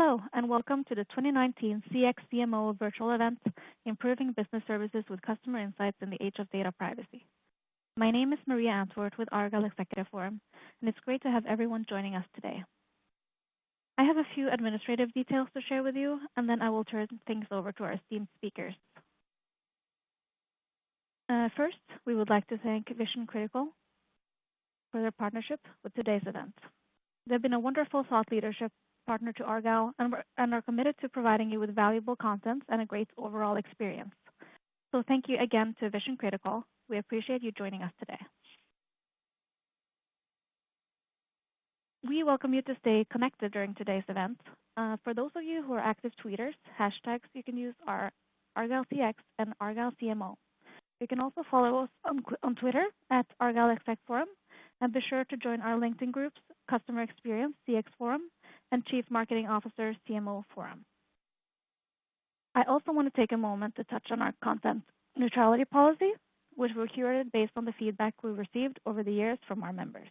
Hello, and welcome to the 2019 CX CMO Virtual Event, Improving Business Services with Customer Insights in the Age of Data Privacy. My name is Maria Answorth with Argyle Executive Forum, and it's great to have everyone joining us today. I have a few administrative details to share with you, and then I will turn things over to our esteemed speakers. First, we would like to thank Vision Critical for their partnership with today's event. They've been a wonderful thought leadership partner to Argyle and are committed to providing you with valuable content and a great overall experience. So thank you again to Vision Critical. We appreciate you joining us today. We welcome you to stay connected during today's event. For those of you who are active tweeters, hashtags you can use are ArgyleCX and ArgyleCMO. You can also follow us on Twitter at Argyle Exec Forum, and be sure to join our LinkedIn groups, Customer Experience CX Forum, and Chief Marketing Officer CMO Forum. I also want to take a moment to touch on our content neutrality policy, which we curated based on the feedback we received over the years from our members.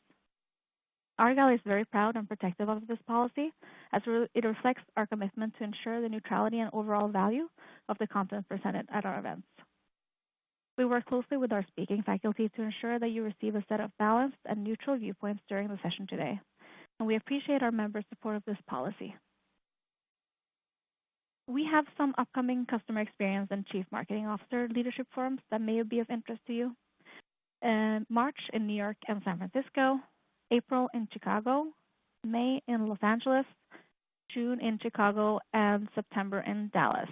Argyle is very proud and protective of this policy, as it reflects our commitment to ensure the neutrality and overall value of the content presented at our events. We work closely with our speaking faculty to ensure that you receive a set of balanced and neutral viewpoints during the session today, and we appreciate our members' support of this policy. We have some upcoming Customer Experience and Chief Marketing Officer leadership forums that may be of interest to you. March in New York and San Francisco, April in Chicago, May in Los Angeles, June in Chicago, and September in Dallas.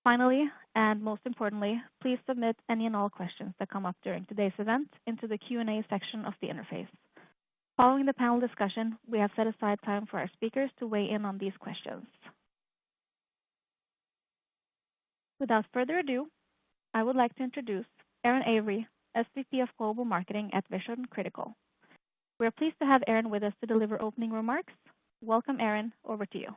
Finally, and most importantly, please submit any and all questions that come up during today's event into the Q&A section of the interface. Following the panel discussion, we have set aside time for our speakers to weigh in on these questions. Without further ado, I would like to introduce Erin Avery, SVP of Global Marketing at Vision Critical. We are pleased to have Erin with us to deliver opening remarks. Welcome, Erin. Over to you.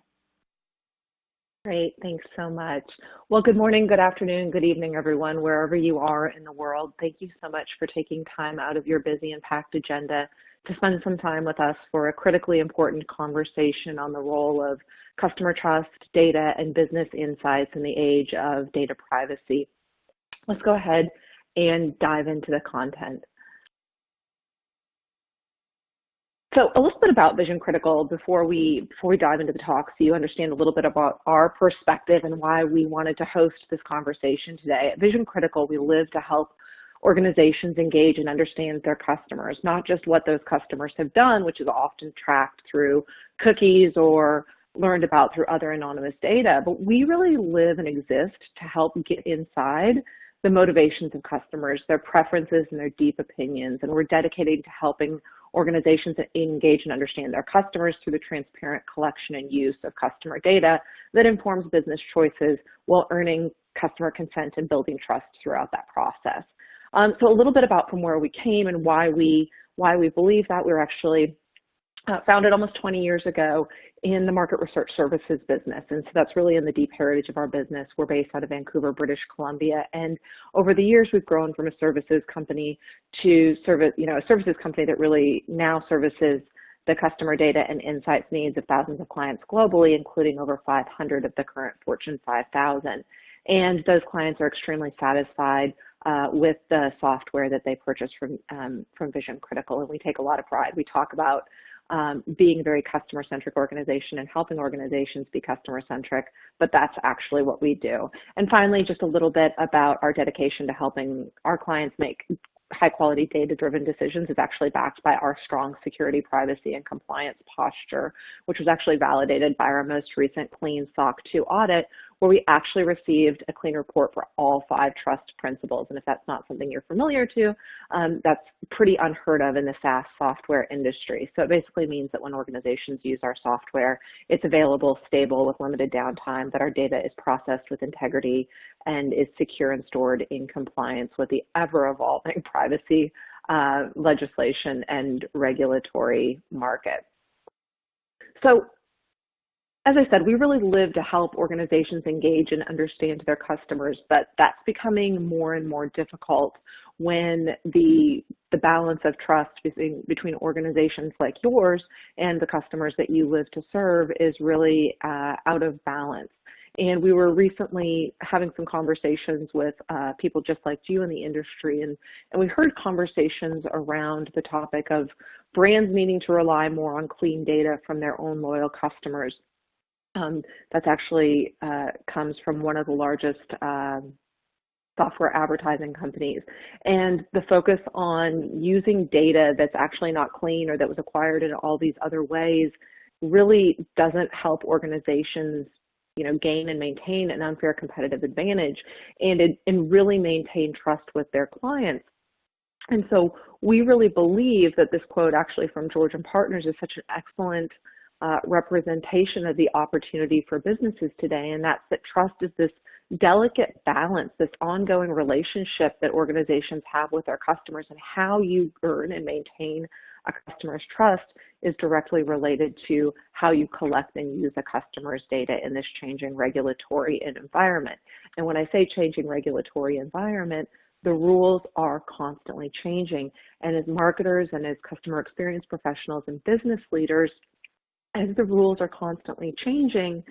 Great, thanks so much. Well, good morning, good afternoon, good evening, everyone, wherever you are in the world. Thank you so much for taking time out of your busy and packed agenda to spend some time with us for a critically important conversation on the role of customer trust, data, and business insights in the age of data privacy. Let's go ahead and dive into the content. So a little bit about Vision Critical before we dive into the talk, so you understand a little bit about our perspective and why we wanted to host this conversation today. At Vision Critical, we live to help organizations engage and understand their customers, not just what those customers have done, which is often tracked through cookies or learned about through other anonymous data, but we really live and exist to help get inside the motivations of customers, their preferences and their deep opinions, and we're dedicated to helping organizations that engage and understand their customers through the transparent collection and use of customer data that informs business choices while earning customer consent and building trust throughout that process. So a little bit about from where we came and why we believe that. We were actually founded almost 20 years ago in the market research services business, and so that's really in the deep heritage of our business. We're based out of Vancouver, British Columbia, and over the years we've grown from a services company to a services company that really now services the customer data and insights needs of thousands of clients globally, including over 500 of the current Fortune 5000. And those clients are extremely satisfied with the software that they purchase from Vision Critical, and we take a lot of pride. We talk about being a very customer-centric organization and helping organizations be customer-centric, but that's actually what we do. And finally, just a little bit about our dedication to helping our clients make high-quality data-driven decisions is actually backed by our strong security, privacy, and compliance posture, which was actually validated by our most recent Clean SOC 2 audit, where we actually received a clean report for all 5 trust principles. And if that's not something you're familiar to, that's pretty unheard of in the SaaS software industry. So it basically means that when organizations use our software, it's available, stable, with limited downtime, that our data is processed with integrity and is secure and stored in compliance with the ever-evolving privacy legislation and regulatory market. So as I said, we really live to help organizations engage and understand their customers, but that's becoming more and more difficult when the balance of trust between organizations like yours and the customers that you live to serve is really out of balance. And we were recently having some conversations with people just like you in the industry, and we heard conversations around the topic of brands needing to rely more on clean data from their own loyal customers. That's actually comes from one of the largest software advertising companies. And the focus on using data that's actually not clean or that was acquired in all these other ways really doesn't help organizations, gain and maintain an unfair competitive advantage and really maintain trust with their clients. And so we really believe that this quote actually from George & Partners is such an excellent representation of the opportunity for businesses today, and that's that trust is this delicate balance, this ongoing relationship that organizations have with their customers, and how you earn and maintain a customer's trust is directly related to how you collect and use a customer's data in this changing regulatory environment. And when I say changing regulatory environment, the rules are constantly changing. And as marketers and as customer experience professionals and business leaders, as the rules are constantly changing,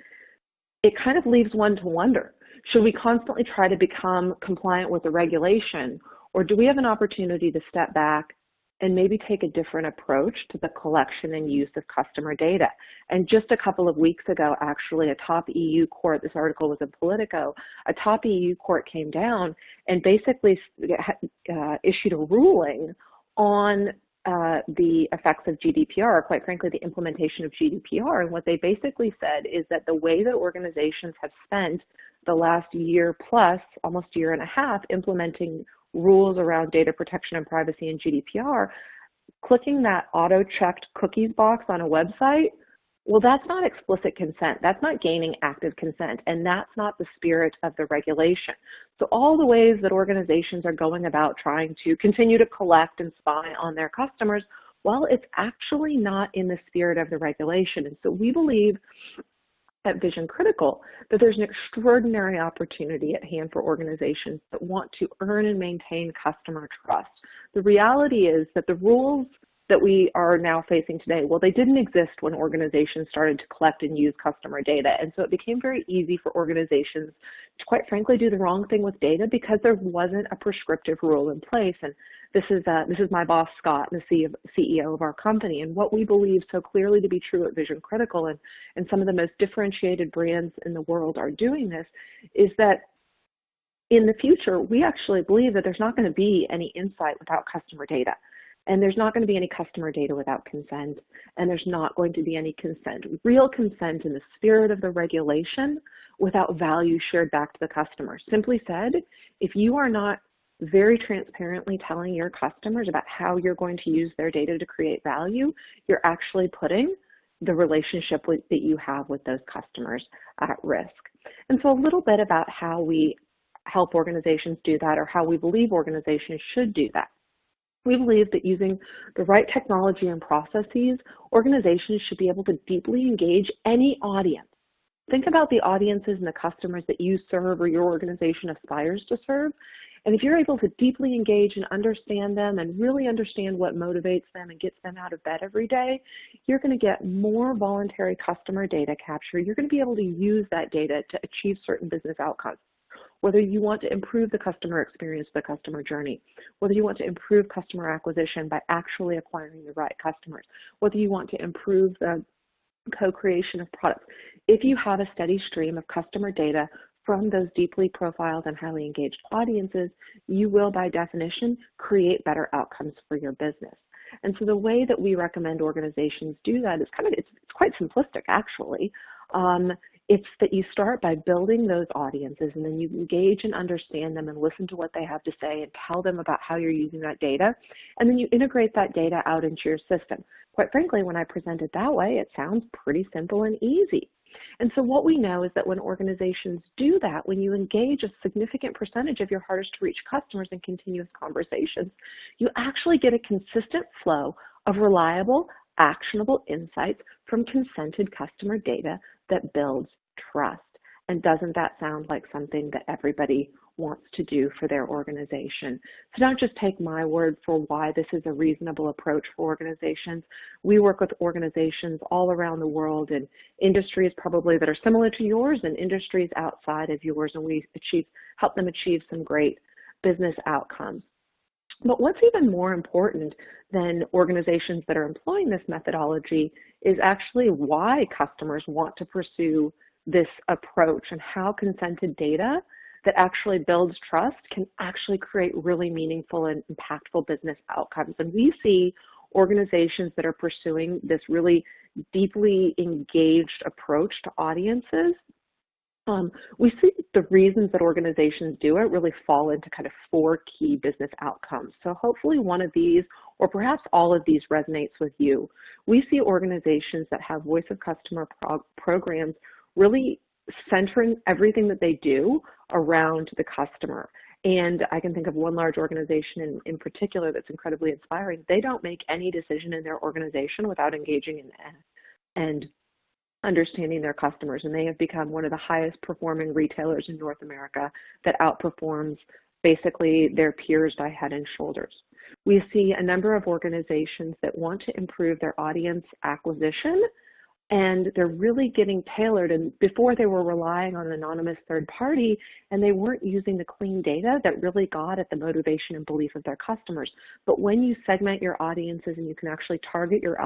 it kind of leaves one to wonder, should we constantly try to become compliant with the regulation, or do we have an opportunity to step back and maybe take a different approach to the collection and use of customer data? And just a couple of weeks ago, actually, a top EU court, this article was in Politico, a top EU court came down and basically issued a ruling on the effects of GDPR, quite frankly, the implementation of GDPR. And what they basically said is that the way that organizations have spent the last year plus, almost year and a half, implementing rules around data protection and privacy and GDPR, clicking that auto-checked cookies box on a website, well, that's not explicit consent. That's not gaining active consent, and that's not the spirit of the regulation. So all the ways that organizations are going about trying to continue to collect and spy on their customers, well, it's actually not in the spirit of the regulation. And so we believe at Vision Critical that there's an extraordinary opportunity at hand for organizations that want to earn and maintain customer trust. The reality is that the rules that we are now facing today, well, they didn't exist when organizations started to collect and use customer data. And so it became very easy for organizations to, quite frankly, do the wrong thing with data because there wasn't a prescriptive rule in place. And this is my boss, Scott, the CEO of our company. And what we believe so clearly to be true at Vision Critical, and some of the most differentiated brands in the world are doing this, is that in the future, we actually believe that there's not going to be any insight without customer data. And there's not going to be any customer data without consent, and there's not going to be any consent, real consent in the spirit of the regulation, without value shared back to the customer. Simply said, if you are not very transparently telling your customers about how you're going to use their data to create value, you're actually putting the relationship that you have with those customers at risk. And so a little bit about how we help organizations do that, or how we believe organizations should do that. We believe that using the right technology and processes, organizations should be able to deeply engage any audience. Think about the audiences and the customers that you serve or your organization aspires to serve. And if you're able to deeply engage and understand them and really understand what motivates them and gets them out of bed every day, you're going to get more voluntary customer data capture. You're going to be able to use that data to achieve certain business outcomes. Whether you want to improve the customer experience, the customer journey, whether you want to improve customer acquisition by actually acquiring the right customers, whether you want to improve the co-creation of products. If you have a steady stream of customer data from those deeply profiled and highly engaged audiences, you will, by definition, create better outcomes for your business. And so the way that we recommend organizations do that is it's quite simplistic, actually. It's that you start by building those audiences, and then you engage and understand them and listen to what they have to say and tell them about how you're using that data. And then you integrate that data out into your system. Quite frankly, when I present it that way, it sounds pretty simple and easy. And so what we know is that when organizations do that, when you engage a significant percentage of your hardest to reach customers in continuous conversations, you actually get a consistent flow of reliable, actionable insights from consented customer data that builds trust. And doesn't that sound like something that everybody wants to do for their organization? So don't just take my word for why this is a reasonable approach for organizations. We work with organizations all around the world in industries probably that are similar to yours and industries outside of yours, and we help them achieve some great business outcomes. But what's even more important than organizations that are employing this methodology is actually why customers want to pursue this approach, and how consented data that actually builds trust can actually create really meaningful and impactful business outcomes. And we see organizations that are pursuing this really deeply engaged approach to audiences. We see the reasons that organizations do it really fall into kind of 4 key business outcomes. So hopefully one of these, or perhaps all of these, resonates with you. We see organizations that have voice of customer programs really centering everything that they do around the customer. And I can think of one large organization in particular that's incredibly inspiring. They don't make any decision in their organization without engaging in and understanding their customers. And they have become one of the highest performing retailers in North America that outperforms basically their peers by head and shoulders. We see a number of organizations that want to improve their audience acquisition, and they're really getting tailored. And before, they were relying on an anonymous third party, and they weren't using the clean data that really got at the motivation and belief of their customers. But when you segment your audiences and you can actually target your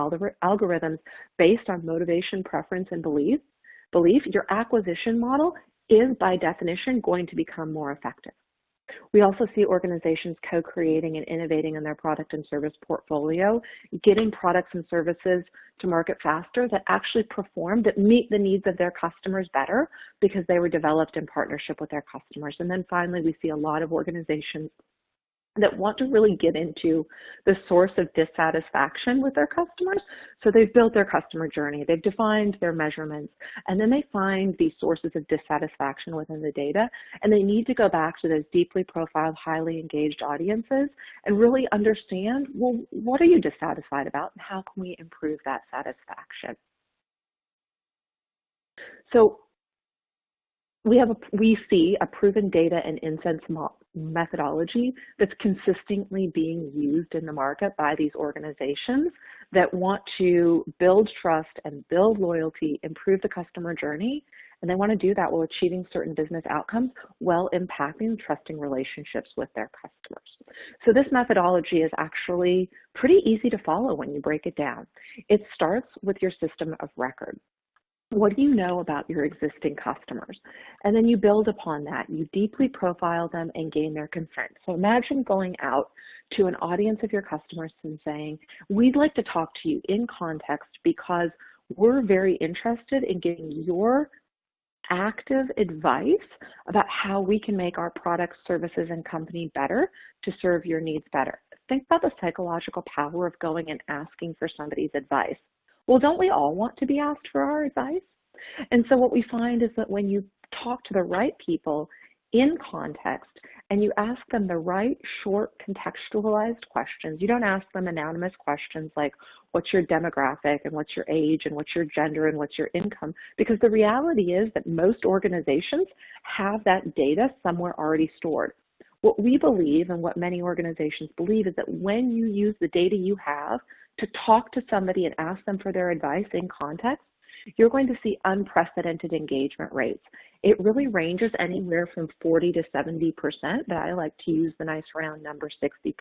algorithms based on motivation, preference, and belief, your acquisition model is by definition going to become more effective. We also see organizations co-creating and innovating in their product and service portfolio, getting products and services to market faster that actually perform, that meet the needs of their customers better because they were developed in partnership with their customers. And then finally, we see a lot of organizations that want to really get into the source of dissatisfaction with their customers. So they've built their customer journey, they've defined their measurements, and then they find these sources of dissatisfaction within the data, and they need to go back to those deeply profiled, highly engaged audiences and really understand, well, what are you dissatisfied about and how can we improve that satisfaction? So we see a proven data and insights methodology that's consistently being used in the market by these organizations that want to build trust and build loyalty, improve the customer journey, and they want to do that while achieving certain business outcomes while impacting trusting relationships with their customers. So this methodology is actually pretty easy to follow when you break it down. It starts with your system of record. What do you know about your existing customers? And then you build upon that. You deeply profile them and gain their consent. So imagine going out to an audience of your customers and saying, we'd like to talk to you in context because we're very interested in getting your active advice about how we can make our products, services, and company better to serve your needs better. Think about the psychological power of going and asking for somebody's advice. Well, don't we all want to be asked for our advice? And so what we find is that when you talk to the right people in context and you ask them the right short contextualized questions, you don't ask them anonymous questions like what's your demographic and what's your age and what's your gender and what's your income, because the reality is that most organizations have that data somewhere already stored. What we believe and what many organizations believe is that when you use the data you have to talk to somebody and ask them for their advice in context, you're going to see unprecedented engagement rates. It really ranges anywhere from 40 to 70%, but I like to use the nice round number 60%.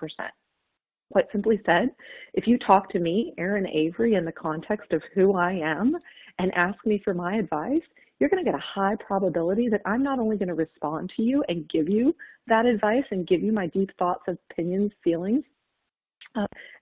Quite simply said, if you talk to me, Erin Avery, in the context of who I am and ask me for my advice, you're going to get a high probability that I'm not only going to respond to you and give you that advice and give you my deep thoughts, opinions, feelings,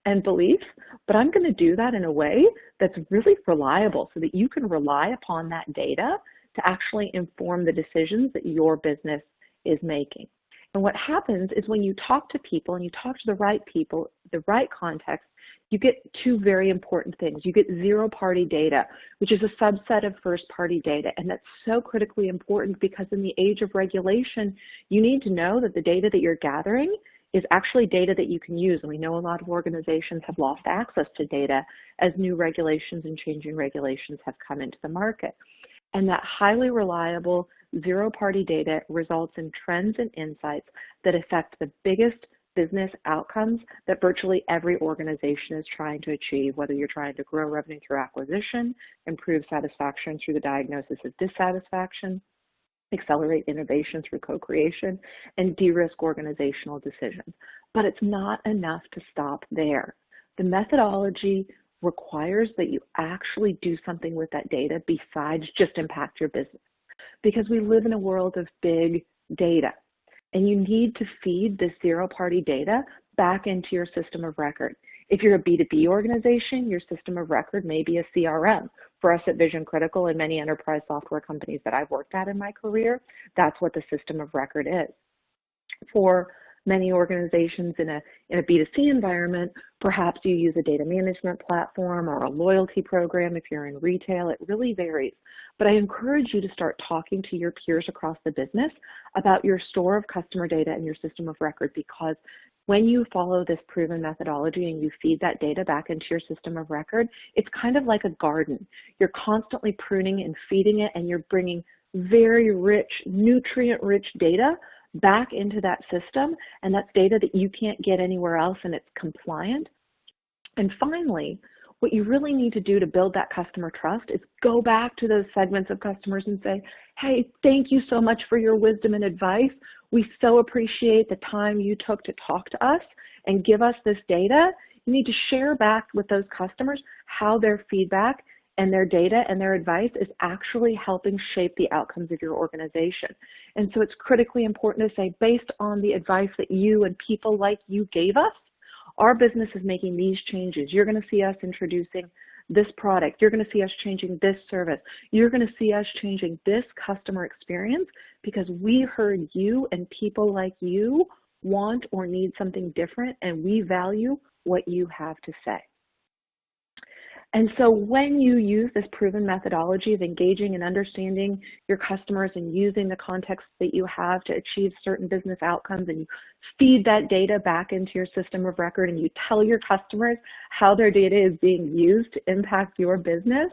and beliefs, but I'm going to do that in a way that's really reliable so that you can rely upon that data to actually inform the decisions that your business is making. And what happens is when you talk to people and you talk to the right people, the right context, you get two very important things. You get zero-party data, which is a subset of first-party data, and that's so critically important because in the age of regulation, you need to know that the data that you're gathering is actually data that you can use. And we know a lot of organizations have lost access to data as new regulations and changing regulations have come into the market. And that highly reliable zero-party data results in trends and insights that affect the biggest business outcomes that virtually every organization is trying to achieve, whether you're trying to grow revenue through acquisition, improve satisfaction through the diagnosis of dissatisfaction, accelerate innovation through co-creation, and de-risk organizational decisions. But it's not enough to stop there. The methodology requires that you actually do something with that data besides just impact your business, because we live in a world of big data, and you need to feed this zero-party data back into your system of record. If you're a B2B organization, your system of record may be a CRM. For us at Vision Critical and many enterprise software companies that I've worked at in my career, that's what the system of record is. For many organizations in a B2C environment, perhaps you use a data management platform or a loyalty program. If you're in retail, it really varies. But I encourage you to start talking to your peers across the business about your store of customer data and your system of record, because when you follow this proven methodology and you feed that data back into your system of record, it's kind of like a garden. You're constantly pruning and feeding it, and you're bringing very rich, nutrient-rich data back into that system, and that's data that you can't get anywhere else, and it's compliant. And finally, what you really need to do to build that customer trust is go back to those segments of customers and say, hey, thank you so much for your wisdom and advice. We so appreciate the time you took to talk to us and give us this data. You need to share back with those customers how their feedback and their data and their advice is actually helping shape the outcomes of your organization. And so it's critically important to say, based on the advice that you and people like you gave us, our business is making these changes. You're going to see us introducing this product. You're going to see us changing this service. You're going to see us changing this customer experience because we heard you and people like you want or need something different, and we value what you have to say. And so when you use this proven methodology of engaging and understanding your customers and using the context that you have to achieve certain business outcomes, and you feed that data back into your system of record, and you tell your customers how their data is being used to impact your business,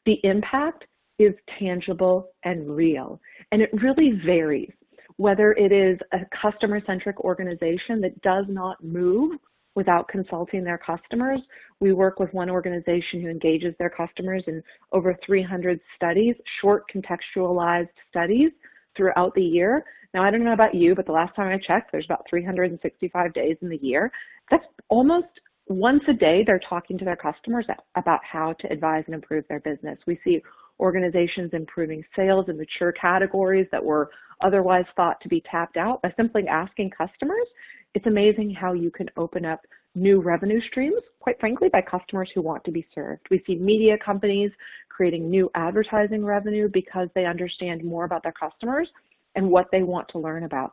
the impact is tangible and real. And it really varies, whether it is a customer-centric organization that does not move without consulting their customers. We work with one organization who engages their customers in over 300 studies, short contextualized studies throughout the year. Now, I don't know about you, but the last time I checked, there's about 365 days in the year. That's almost once a day they're talking to their customers about how to advise and improve their business. We see organizations improving sales in mature categories that were otherwise thought to be tapped out by simply asking customers. It's amazing how you can open up new revenue streams, quite frankly, by customers who want to be served. We see media companies creating new advertising revenue because they understand more about their customers and what they want to learn about.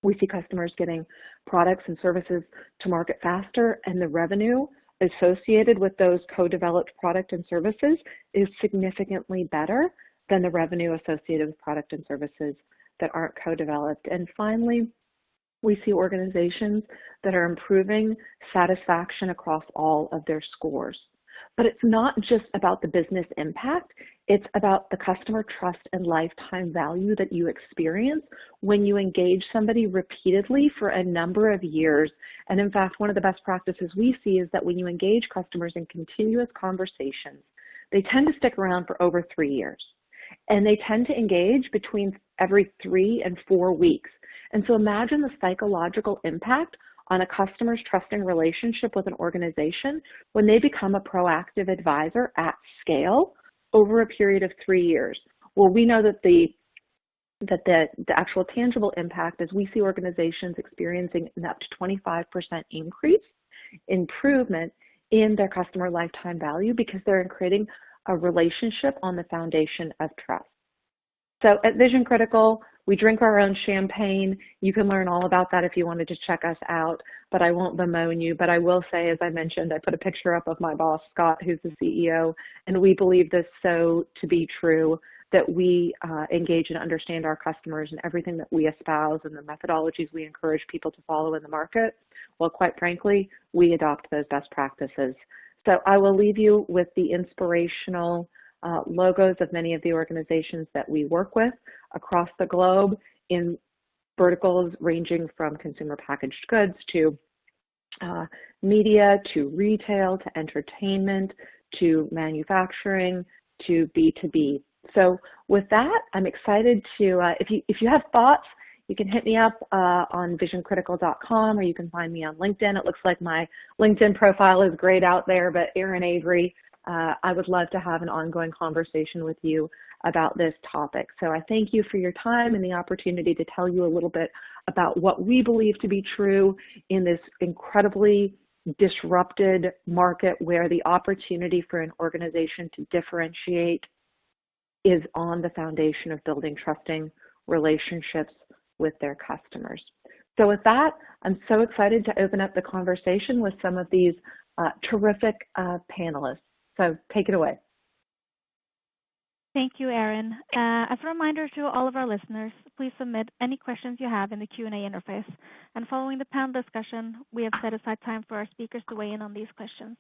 We see customers getting products and services to market faster, and the revenue associated with those co-developed product and services is significantly better than the revenue associated with product and services that aren't co-developed. And finally, we see organizations that are improving satisfaction across all of their scores. But it's not just about the business impact, it's about the customer trust and lifetime value that you experience when you engage somebody repeatedly for a number of years. And in fact, one of the best practices we see is that when you engage customers in continuous conversations, they tend to stick around for over 3 years. And they tend to engage between every 3 and 4 weeks. And so imagine the psychological impact on a customer's trusting relationship with an organization when they become a proactive advisor at scale over a period of 3 years. Well, we know that the actual tangible impact is we see organizations experiencing an up to 25% increase improvement in their customer lifetime value because they're creating a relationship on the foundation of trust. So at Vision Critical, we drink our own champagne. You can learn all about that if you wanted to check us out, but I won't bemoan you. But I will say, as I mentioned, I put a picture up of my boss, Scott, who's the CEO, and we believe this so to be true, that we engage and understand our customers and everything that we espouse and the methodologies we encourage people to follow in the market. Well, quite frankly, we adopt those best practices. So I will leave you with the inspirational logos of many of the organizations that we work with across the globe in verticals ranging from consumer packaged goods to media, to retail, to entertainment, to manufacturing, to B2B. So with that, I'm excited to, if you have thoughts, you can hit me up on visioncritical.com, or you can find me on LinkedIn. It looks like my LinkedIn profile is grayed out there, but Erin Avery, I would love to have an ongoing conversation with you about this topic. So I thank you for your time and the opportunity to tell you a little bit about what we believe to be true in this incredibly disrupted market where the opportunity for an organization to differentiate is on the foundation of building trusting relationships with their customers. So with that, I'm so excited to open up the conversation with some of these terrific panelists. So take it away. Thank you, Erin. As a reminder to all of our listeners, please submit any questions you have in the Q&A interface. And following the panel discussion, we have set aside time for our speakers to weigh in on these questions.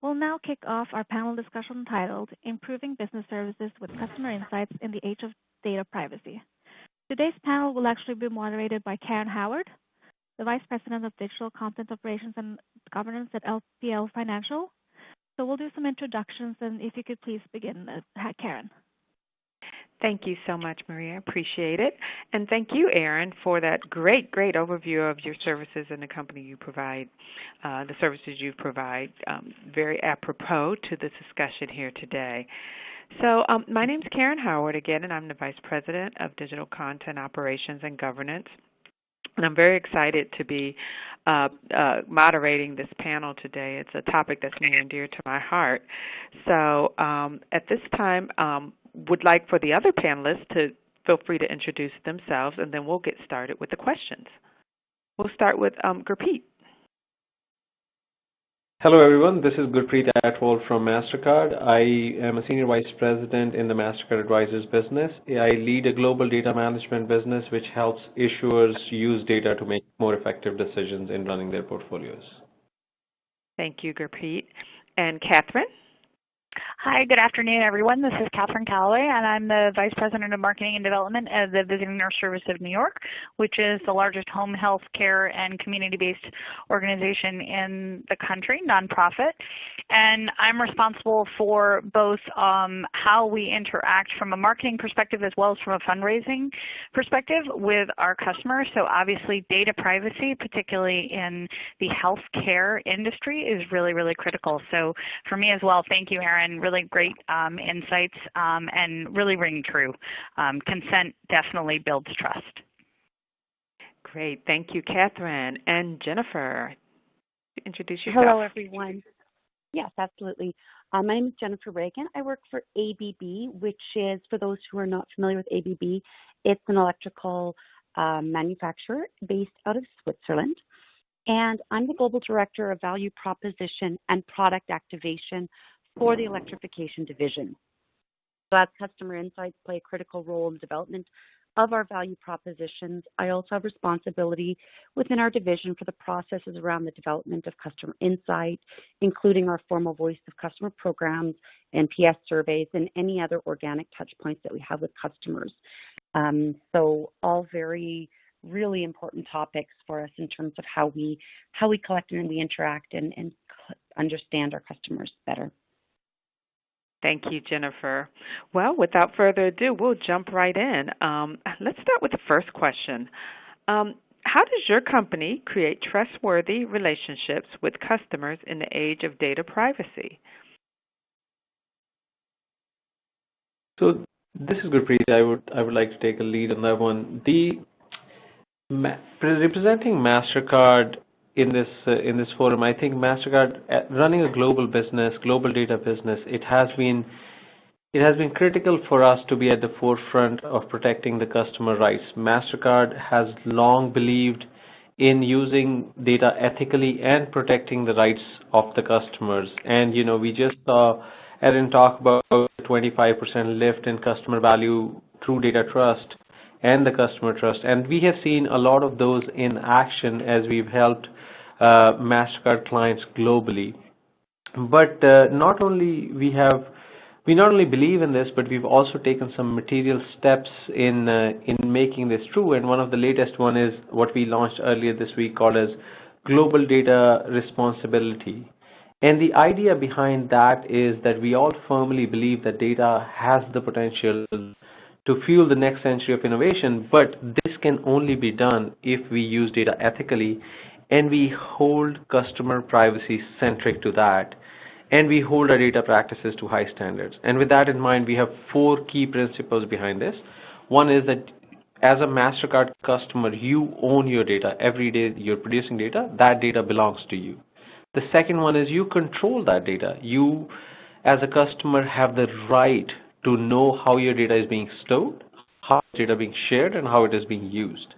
We'll now kick off our panel discussion titled Improving Business Services with Customer Insights in the Age of Data Privacy. Today's panel will actually be moderated by Karen Howard, the Vice President of Digital Content Operations and Governance at LPL Financial. So we'll do some introductions, and if you could please begin, Karen. Thank you so much, Maria. Appreciate it. And thank you, Erin, for that great overview of your services and the company you provide, the services you provide. Very apropos to the discussion here today. So my name is Karen Howard again, and I'm the Vice President of Digital Content Operations and Governance. And I'm very excited to be moderating this panel today. It's a topic that's near and dear to my heart. So at this time, would like for the other panelists to feel free to introduce themselves, and then we'll get started with the questions. We'll start with Gurpreet. Hello, everyone. This is Gurpreet Atwal from MasterCard. I am a Senior Vice President in the MasterCard Advisors business. I lead a global data management business which helps issuers use data to make more effective decisions in running their portfolios. Thank you, Gurpreet. And Catherine? Hi, good afternoon, everyone. This is Catherine Calloway, and I'm the Vice President of Marketing and Development at the Visiting Nurse Service of New York, which is the largest home health care and community-based organization in the country, nonprofit. And I'm responsible for both how we interact from a marketing perspective as well as from a fundraising perspective with our customers. So obviously data privacy, particularly in the healthcare industry, is really, really critical. So for me as well, thank you, Erin. Really great insights and really ring true. Consent definitely builds trust. Great. Thank you, Catherine. And Jennifer, introduce yourself. Hello, everyone. Yes, absolutely. My name is Jennifer Reagan. I work for ABB, which is, for those who are not familiar with ABB, it's an electrical manufacturer based out of Switzerland. And I'm the Global Director of Value Proposition and Product Activation for the Electrification Division. So as customer insights play a critical role in the development of our value propositions, I also have responsibility within our division for the processes around the development of customer insight, including our formal voice of customer programs, NPS surveys, and any other organic touch points that we have with customers. So all very really important topics for us in terms of how we collect and we interact and understand our customers better. Thank you, Jennifer. Well, without further ado, we'll jump right in. Let's start with the first question. How does your company create trustworthy relationships with customers in the age of data privacy? So this is Gurpreet. I would like to take a lead on that one. Representing MasterCard in this forum, I think MasterCard, running a global business, global data business, it has been critical for us to be at the forefront of protecting the customer rights. MasterCard has long believed in using data ethically and protecting the rights of the customers. And we just saw Erin talk about 25% lift in customer value through data trust and the customer trust. And we have seen a lot of those in action as we've helped MasterCard clients globally. But not only we have We not only believe in this, but we've also taken some material steps in making this true. And one of the latest one is what we launched earlier this week called as Global Data Responsibility. And the idea behind that is that we all firmly believe that data has the potential to fuel the next century of innovation, but this can only be done if we use data ethically and we hold customer privacy centric to that. And we hold our data practices to high standards. And with that in mind, we have 4 key principles behind this. One is that as a MasterCard customer, you own your data. Every day you're producing data, that data belongs to you. The second one is you control that data. You, as a customer, have the right to know how your data is being stored, how data is being shared, and how it is being used.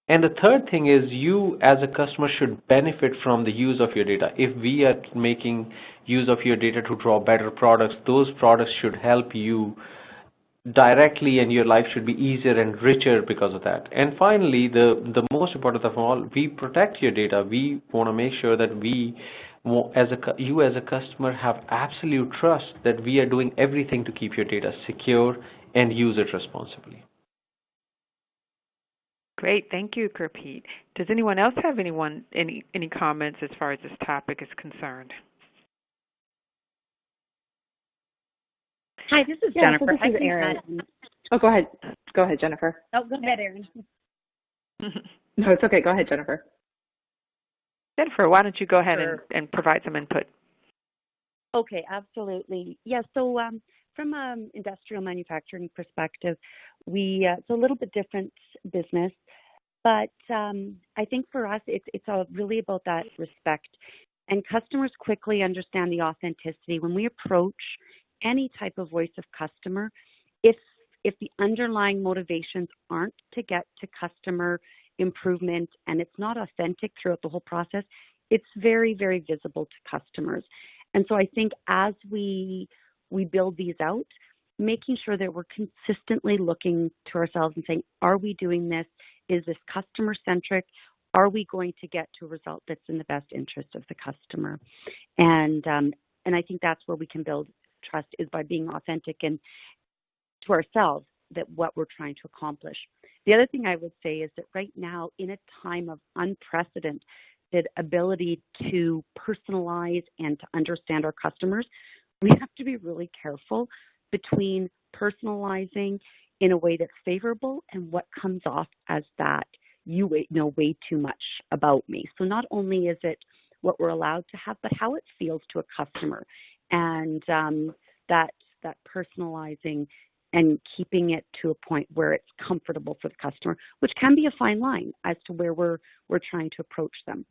And the third thing is you as a customer should benefit from the use of your data. If we are making use of your data to draw better products, those products should help you directly and your life should be easier and richer because of that. And finally, the most important of all, we protect your data. We want to make sure that you as a customer have absolute trust that we are doing everything to keep your data secure and use it responsibly. Great, thank you, Gurpreet. Does anyone else have any comments as far as this topic is concerned? Hi, this is Jennifer. So this is Erin. Oh, go ahead. Go ahead, Jennifer. Oh, go ahead, Erin. No, it's okay. Go ahead, Jennifer. Jennifer, why don't you go ahead and provide some input? Okay, absolutely. Yeah, so from an industrial manufacturing perspective, it's a little bit different business, but I think for us, it's all really about that respect. And customers quickly understand the authenticity. When we approach any type of voice of customer, if the underlying motivations aren't to get to customer improvement and it's not authentic throughout the whole process, it's very, very visible to customers. And so I think as we build these out, making sure that we're consistently looking to ourselves and saying, are we doing this? Is this customer centric? Are we going to get to a result that's in the best interest of the customer? And I think that's where we can build trust, is by being authentic and to ourselves that what we're trying to accomplish. The other thing I would say is that right now, in a time of unprecedented ability to personalize and to understand our customers, we have to be really careful between personalizing in a way that's favorable and what comes off as that you know way too much about me. So not only is it what we're allowed to have, but how it feels to a customer. And that personalizing and keeping it to a point where it's comfortable for the customer, which can be a fine line as to where we're trying to approach them.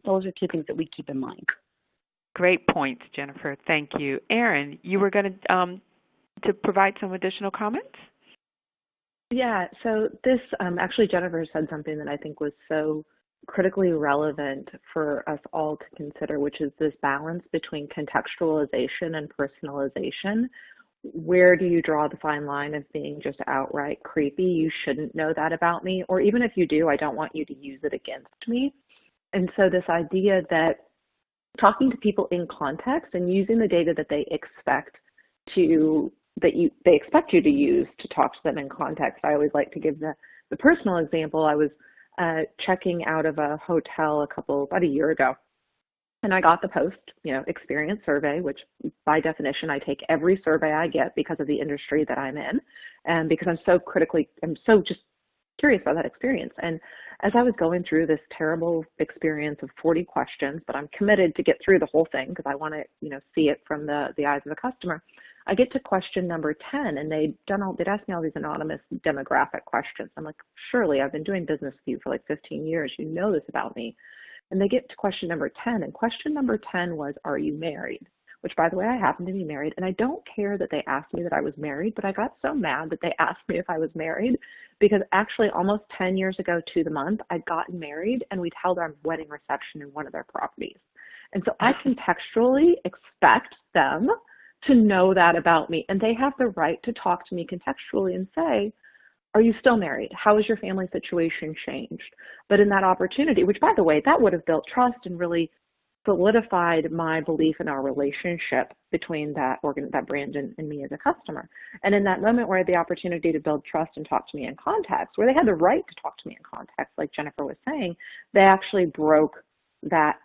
Those are 2 things that we keep in mind. Great points, Jennifer. Thank you. Erin, you were going to provide some additional comments? Yeah, so this, actually Jennifer said something that I think was so critically relevant for us all to consider, which is this balance between contextualization and personalization. Where do you draw the fine line of being just outright creepy? You shouldn't know that about me, or even if you do, I don't want you to use it against me. And so this idea that talking to people in context and using the data that they expect you to use to talk to them in context. I always like to give the personal example. I was checking out of a hotel about a year ago, and I got the post, experience survey, which by definition I take every survey I get because of the industry that I'm in, and because I'm so just curious about that experience. And as I was going through this terrible experience of 40 questions, but I'm committed to get through the whole thing because I want to, see it from the eyes of the customer, I get to question number 10, and they'd asked me all these anonymous demographic questions. I'm like, surely I've been doing business with you for like 15 years. You know this about me. And they get to question number 10, and question number 10 was, are you married? Which, by the way, I happen to be married, and I don't care that they asked me that I was married, but I got so mad that they asked me if I was married, because actually almost 10 years ago to the month, I'd gotten married, and we'd held our wedding reception in one of their properties. And so I contextually expect them to know that about me, and they have the right to talk to me contextually and say, are you still married? How has your family situation changed? But in that opportunity, which, by the way, that would have built trust and really solidified my belief in our relationship between that brand and me as a customer. And in that moment where I had the opportunity to build trust and talk to me in context, where they had the right to talk to me in context, like Jennifer was saying, they actually broke that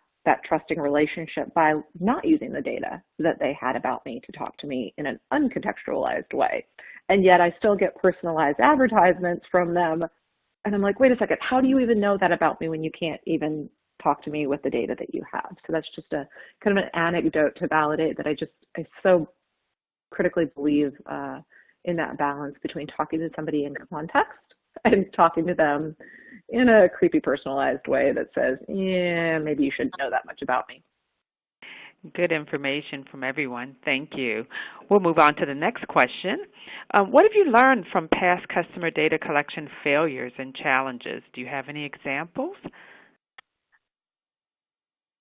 trusting relationship by not using the data that they had about me to talk to me in an uncontextualized way. And yet I still get personalized advertisements from them. And I'm like, wait a second, how do you even know that about me when you can't even talk to me with the data that you have? So that's just a kind of an anecdote to validate that I so critically believe in that balance between talking to somebody in context and talking to them in a creepy personalized way that says, yeah, maybe you shouldn't know that much about me. Good information from everyone. Thank you. We'll move on to the next question. What have you learned from past customer data collection failures and challenges? Do you have any examples?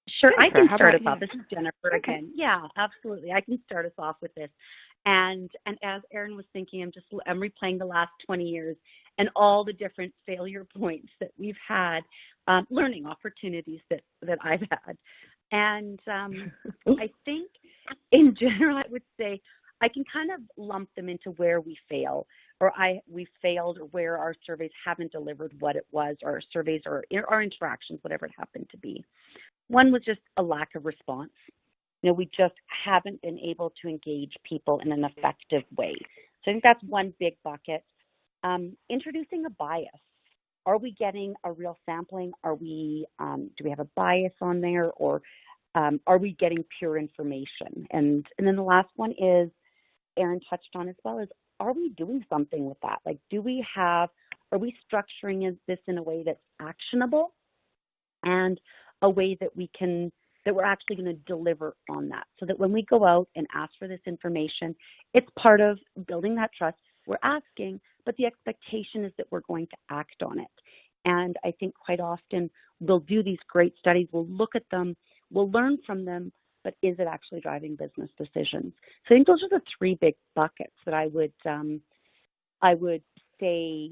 Sure, Jennifer, I can how start us about off. you? This is Jennifer Okay. again. Yeah, absolutely. I can start us off with this. And as Erin was thinking, I'm replaying the last 20 years and all the different failure points that we've had, learning opportunities that I've had. And I think in general, I would say I can kind of lump them into where we fail, or we failed, or where our surveys haven't delivered what it was, or our surveys or our interactions, whatever it happened to be. One was just a lack of response. We just haven't been able to engage people in an effective way. So I think that's one big bucket. Introducing a bias. Are we getting a real sampling? Are we do we have a bias on there, or are we getting pure information? And then the last one is, Erin touched on as well, is are we doing something with that? Like, are we structuring this in a way that's actionable and a way that we're actually going to deliver on that, so that when we go out and ask for this information, it's part of building that trust. We're asking, but the expectation is that we're going to act on it. And I think quite often we'll do these great studies, we'll look at them, we'll learn from them, but is it actually driving business decisions? So I think those are the three big buckets that I would say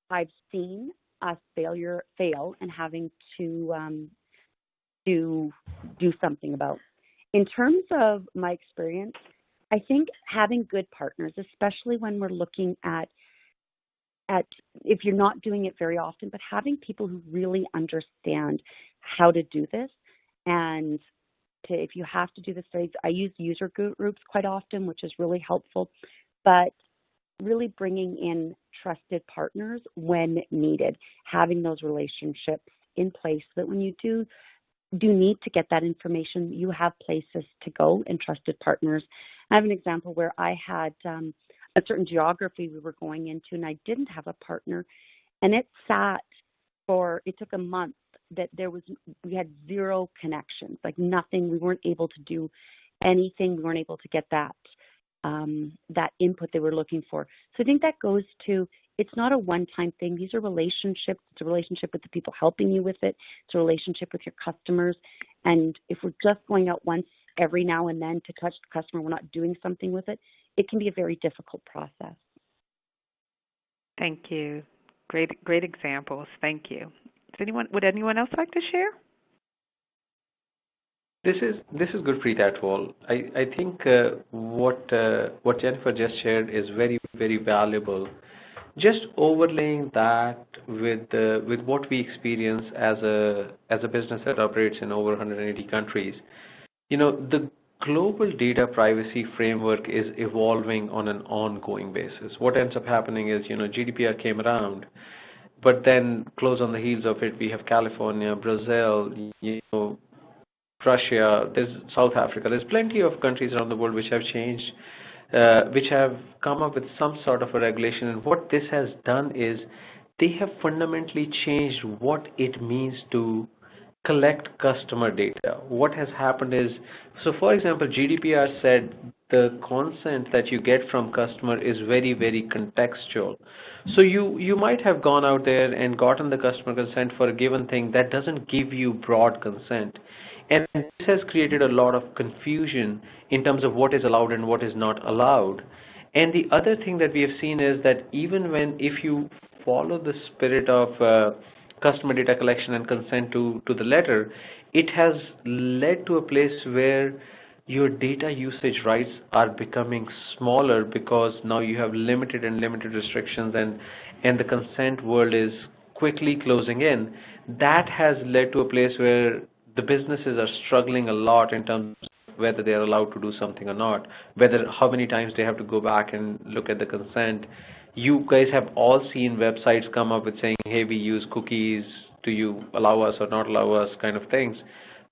I've seen us fail and having to do something about. In terms of my experience, I think having good partners, especially when we're looking at if you're not doing it very often, but having people who really understand how to do this, and if you have to do the studies, I use user groups quite often, which is really helpful, but really bringing in trusted partners when needed, having those relationships in place so that when you do need to get that information, you have places to go and trusted partners. I have an example where I had a certain geography we were going into, and I didn't have a partner, and it took a month that we had zero connections, like nothing. We weren't able to do anything. We weren't able to get that input they were looking for. So I think that goes to, it's not a one-time thing. These are relationships. It's a relationship with the people helping you with it. It's a relationship with your customers. And if we're just going out once every now and then to touch the customer, we're not doing something with it, it can be a very difficult process. Thank you. Great examples. Thank you. Would anyone else like to share? This is Gurpreet Atwal. I think what Jennifer just shared is very, very valuable. Just overlaying that with what we experience as a business that operates in over 180 countries, the global data privacy framework is evolving on an ongoing basis. What ends up happening is, GDPR came around, but then close on the heels of it, we have California, Brazil, Russia, there's South Africa. There's plenty of countries around the world which have changed, which have come up with some sort of a regulation. And what this has done is they have fundamentally changed what it means to collect customer data. What has happened is, so for example, GDPR said the consent that you get from customer is very, very contextual. So you might have gone out there and gotten the customer consent for a given thing that doesn't give you broad consent. And this has created a lot of confusion in terms of what is allowed and what is not allowed. And the other thing that we have seen is that even if you follow the spirit of customer data collection and consent to the letter, it has led to a place where your data usage rights are becoming smaller because now you have limited and limited restrictions, and the consent world is quickly closing in. That has led to a place where the businesses are struggling a lot in terms of whether they are allowed to do something or not, whether how many times they have to go back and look at the consent. You guys have all seen websites come up with saying, hey, we use cookies, do you allow us or not allow us, kind of things.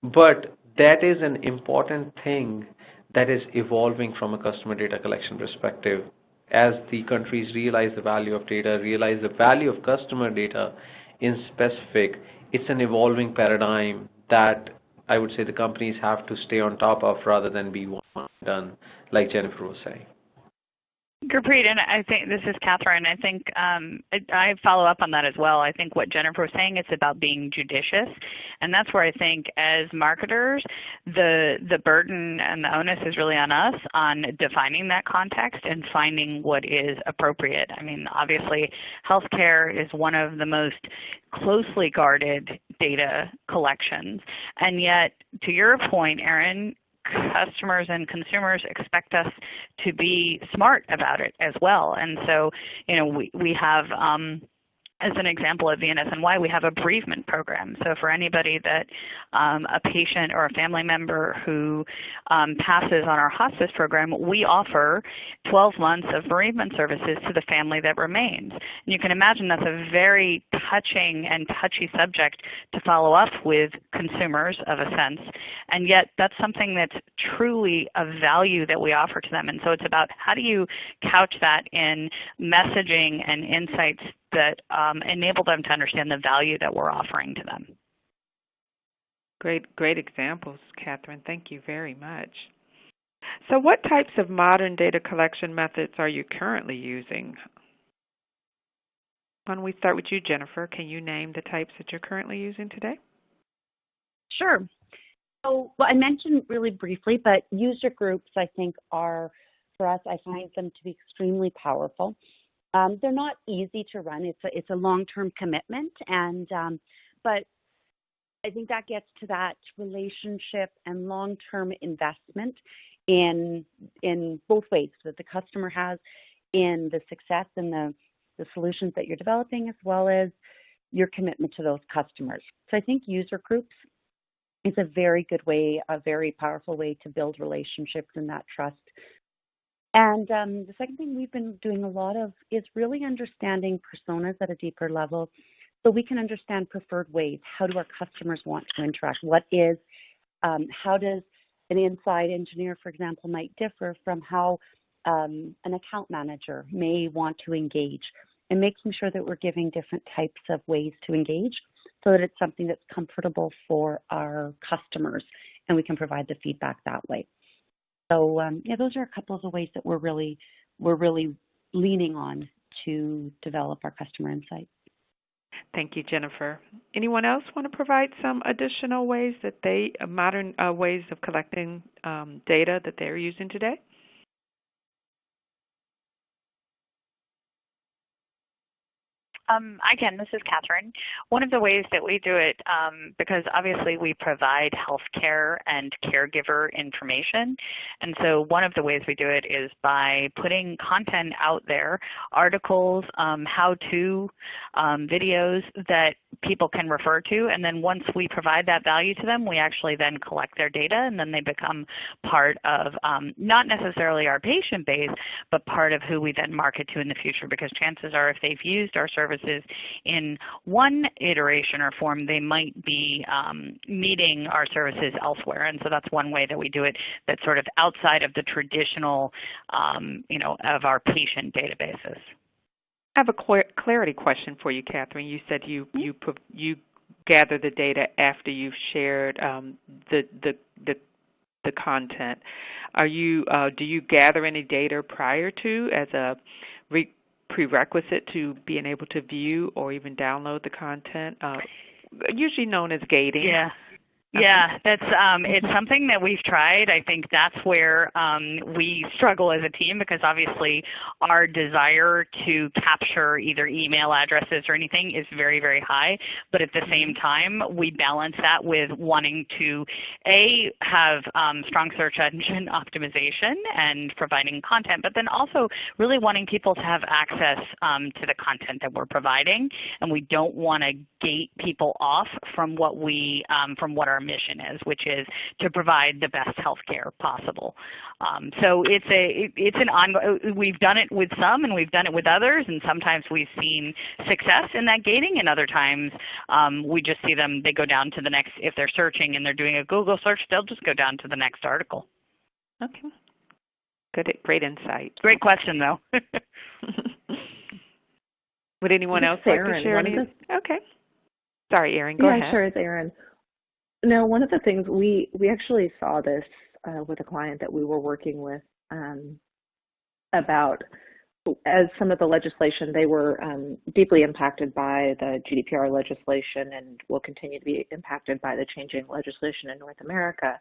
But that is an important thing that is evolving from a customer data collection perspective. As the countries realize the value of data, realize the value of customer data in specific, it's an evolving paradigm that I would say the companies have to stay on top of rather than be one and done, like Jennifer was saying. Gurpreet, and I think this is Catherine. I think I follow up on that as well. I think what Jennifer was saying, it's about being judicious, and that's where I think as marketers, the burden and the onus is really on us on defining that context and finding what is appropriate. I mean, obviously, healthcare is one of the most closely guarded data collections, and yet, to your point, Erin, customers and consumers expect us to be smart about it as well. And so, we have, as an example at VNSNY, we have a bereavement program. So for anybody that a patient or a family member who passes on our hospice program, we offer 12 months of bereavement services to the family that remains. And you can imagine that's a very touching and touchy subject to follow up with consumers, of a sense, and yet that's something that's truly a value that we offer to them. And so it's about how do you couch that in messaging and insights that enable them to understand the value that we're offering to them. Great examples, Catherine. Thank you very much. So what types of modern data collection methods are you currently using? Why don't we start with you, Jennifer? Can you name the types that you're currently using today? Sure. So, I mentioned really briefly, but user groups, I think, are, for us, I find them to be extremely powerful. They're not easy to run. It's a long-term commitment, and but I think that gets to that relationship and long-term investment in both ways that the customer has in the success and the solutions that you're developing, as well as your commitment to those customers. So I think user groups is a very good way, a very powerful way to build relationships and that trust. And the second thing we've been doing a lot of is really understanding personas at a deeper level, so we can understand preferred ways. How do our customers want to interact? How does an inside engineer, for example, might differ from how an account manager may want to engage, and making sure that we're giving different types of ways to engage so that it's something that's comfortable for our customers and we can provide the feedback that way. So those are a couple of the ways that we're really leaning on to develop our customer insights. Thank you, Jennifer. Anyone else want to provide some additional ways that modern ways of collecting data that they're using today? I can. This is Catherine. One of the ways that we do it, because obviously we provide healthcare and caregiver information, and so one of the ways we do it is by putting content out there, articles, how-to videos that people can refer to, and then once we provide that value to them, we actually then collect their data, and then they become part of not necessarily our patient base, but part of who we then market to in the future, because chances are if they've used our services in one iteration or form, they might be needing our services elsewhere. And so that's one way that we do it that's sort of outside of the traditional, of our patient databases. I have a clarity question for you, Catherine. You said you gather the data after you've shared the content. Do you gather any data prior to as a prerequisite to being able to view or even download the content? Usually known as gating. Yeah. Yeah, that's it's something that we've tried. I think that's where we struggle as a team, because obviously our desire to capture either email addresses or anything is very, very high. But at the same time, we balance that with wanting to have strong search engine optimization and providing content, but then also really wanting people to have access to the content that we're providing, and we don't want to gate people off from what what our mission is, which is to provide the best healthcare possible. So it's an ongoing. We've done it with some, and we've done it with others, and sometimes we've seen success in that gating, and other times we just see them. They go down to the next. If they're searching and they're doing a Google search, they'll just go down to the next article. Okay. Great insight. Great question, though. Would anyone else like to share anything? Okay. Sorry, Erin, go ahead. Yeah, sure, it's Erin. No, one of the things we actually saw this with a client that we were working with about, as some of the legislation, they were deeply impacted by the GDPR legislation and will continue to be impacted by the changing legislation in North America.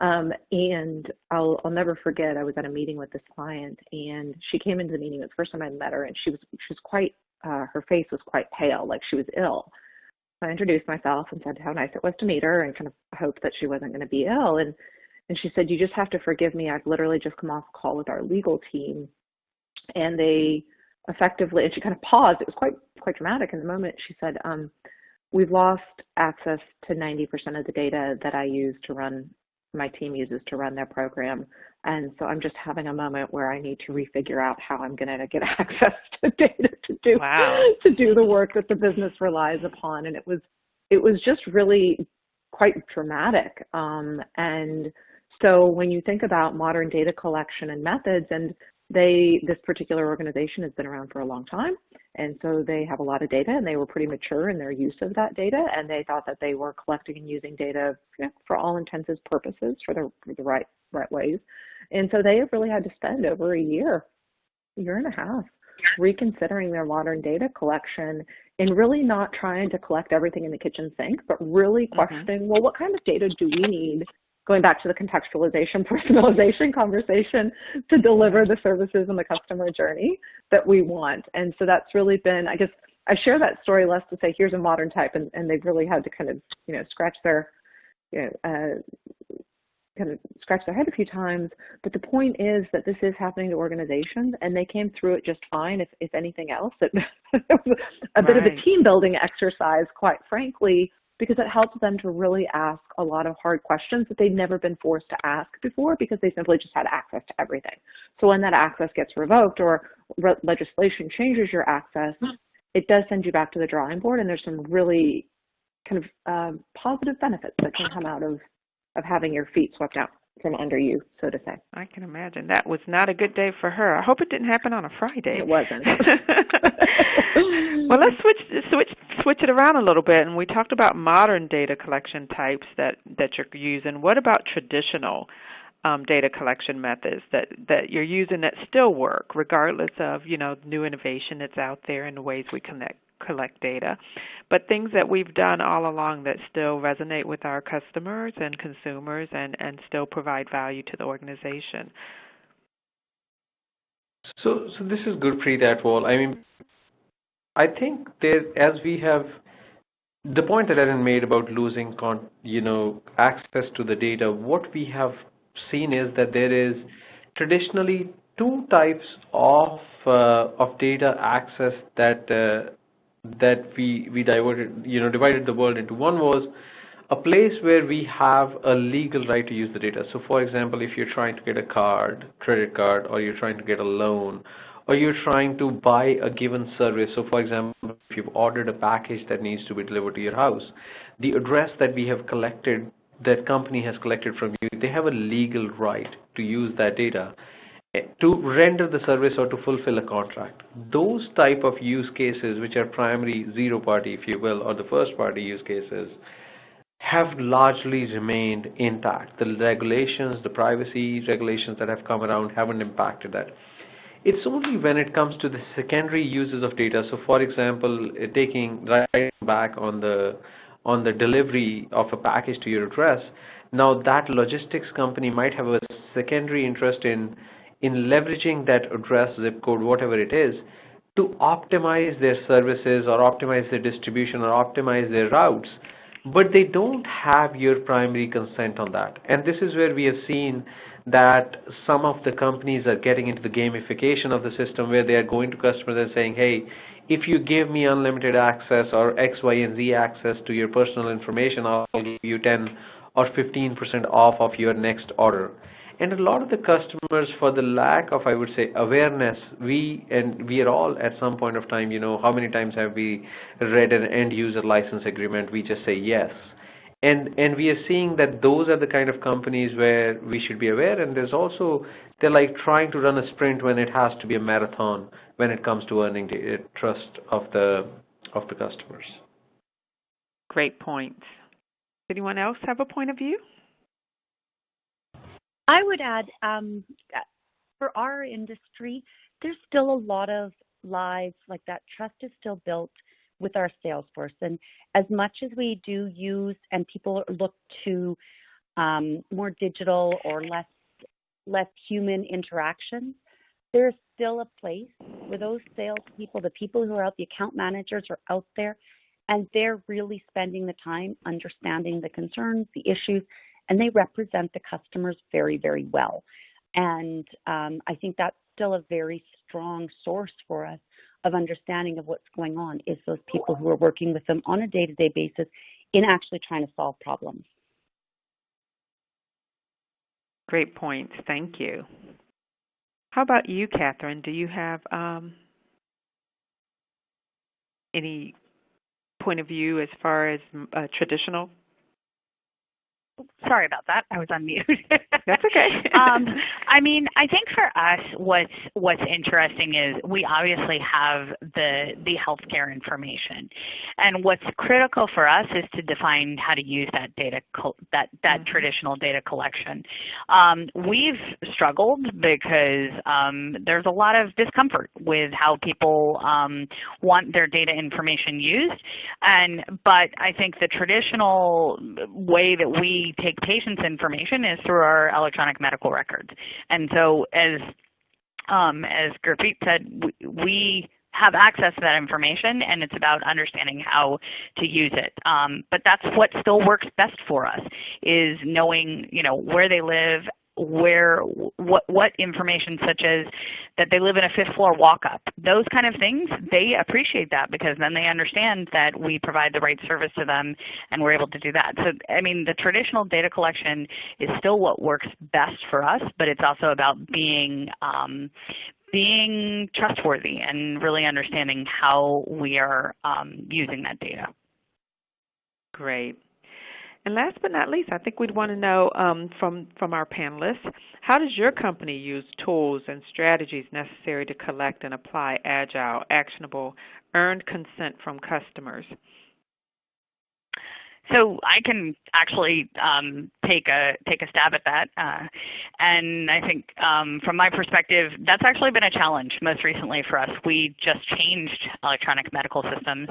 And I'll never forget, I was at a meeting with this client, and she came into the meeting. It was the first time I met her, and she was quite, her face was quite pale, like she was ill. I introduced myself and said how nice it was to meet her, and kind of hoped that she wasn't going to be ill. And she said, "You just have to forgive me. I've literally just come off a call with our legal team, and they effectively," and she kind of paused. It was quite dramatic in the moment. She said, "We've lost access to 90% of the data that my team uses to run their program. And so I'm just having a moment where I need to refigure out how I'm going to get access to data to do the work that the business relies upon." And it was just really quite dramatic. And so when you think about modern data collection and methods, and this particular organization has been around for a long time, and so they have a lot of data, and they were pretty mature in their use of that data, and they thought that they were collecting and using data for all intents and purposes for the right ways. And so they have really had to spend over a year and a half reconsidering their modern data collection, and really not trying to collect everything in the kitchen sink, but really questioning, well, what kind of data do we need, going back to the contextualization, personalization conversation, to deliver the services and the customer journey that we want. And so that's really been, I guess, I share that story less to say, here's a modern type, and they've really had to kind of, scratch their, scratch their head a few times. But the point is that this is happening to organizations, and they came through it just fine. If anything else, it was a bit of a team building exercise, quite frankly, because it helps them to really ask a lot of hard questions that they'd never been forced to ask before, because they simply just had access to everything. So when that access gets revoked, or legislation changes your access, it does send you back to the drawing board, and there's some really kind of positive benefits that can come out of having your feet swept out from under you, so to say. I can imagine. That was not a good day for her. I hope it didn't happen on a Friday. It wasn't. Well, let's switch it around a little bit, and we talked about modern data collection types that you're using. What about traditional data collection methods that you're using that still work, regardless of new innovation that's out there and the ways we collect data, but things that we've done all along that still resonate with our customers and consumers and still provide value to the organization? So this is good, Preet, at all. I mean, I think as we have the point that Erin made about losing access to the data, what we have seen is that there is traditionally two types of data access that we divided the world into. One was a place where we have a legal right to use the data. So for example, if you're trying to get a credit card, or you're trying to get a loan, or you're trying to buy a given service. So for example, if you've ordered a package that needs to be delivered to your house, the address that we have collected, that company has collected from you, they have a legal right to use that data to render the service or to fulfill a contract. Those type of use cases, which are primary zero party, if you will, or the first party use cases, have largely remained intact. The regulations, the privacy regulations that have come around haven't impacted that. It's only when it comes to the secondary uses of data. So for example, taking right back on the on the delivery of a package to your address, now that logistics company might have a secondary interest in leveraging that address, zip code, whatever it is, to optimize their services or optimize their distribution or optimize their routes, but they don't have your primary consent on that. And this is where we have seen that some of the companies are getting into the gamification of the system, where they are going to customers and saying, hey, if you give me unlimited access or X, Y, and Z access to your personal information, I'll give you 10 or 15% off of your next order. And a lot of the customers, for the lack of, I would say, awareness, we are all at some point of time, how many times have we read an end user license agreement? We just say yes. And we are seeing that those are the kind of companies where we should be aware. And there's also, they're like trying to run a sprint when it has to be a marathon when it comes to earning the trust of the customers. Great points. Anyone else have a point of view? I would add, for our industry, there's still a lot of lives, like that trust is still built with our sales force. And as much as we do use and people look to more digital or less human interactions, there's still a place where those salespeople, the people who are out, the account managers are out there, and they're really spending the time understanding the concerns, the issues, and they represent the customers very, very well. And I think that's still a very strong source for us of understanding of what's going on, is those people who are working with them on a day-to-day basis in actually trying to solve problems. Great points. Thank you. How about you, Catherine? Do you have any point of view as far as traditional? Sorry about that. I was on mute. That's okay. I mean, I think for us, what's interesting is we obviously have the healthcare information, and what's critical for us is to define how to use that data, that traditional data collection. We've struggled because there's a lot of discomfort with how people want their data information used, but I think the traditional way that we take patients' information is through our electronic medical records. And so as Gurpreet said, we have access to that information, and it's about understanding how to use it. But that's what still works best for us, is knowing, where they live, what information, such as that they live in a fifth floor walk-up. Those kind of things, they appreciate that, because then they understand that we provide the right service to them and we're able to do that. So, I mean, the traditional data collection is still what works best for us, but it's also about being trustworthy and really understanding how we are using that data. Great. And last but not least, I think we'd want to know from our panelists, how does your company use tools and strategies necessary to collect and apply agile, actionable, earned consent from customers? So I can actually take a stab at that, and I think from my perspective, that's actually been a challenge most recently for us. We just changed electronic medical systems,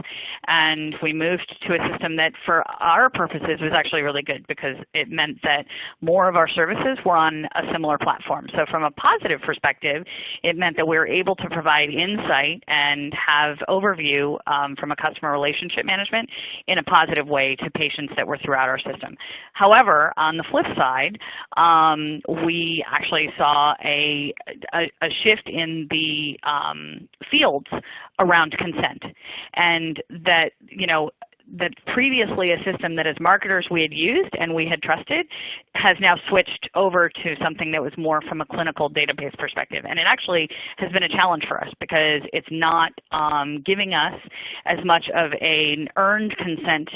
and we moved to a system that, for our purposes, was actually really good, because it meant that more of our services were on a similar platform. So from a positive perspective, it meant that we were able to provide insight and have overview from a customer relationship management in a positive way to patients that were throughout our system. However, on the flip side, we actually saw a shift in the fields around consent, and that, that previously a system that as marketers we had used and we had trusted has now switched over to something that was more from a clinical database perspective. And it actually has been a challenge for us, because it's not giving us as much of an earned consent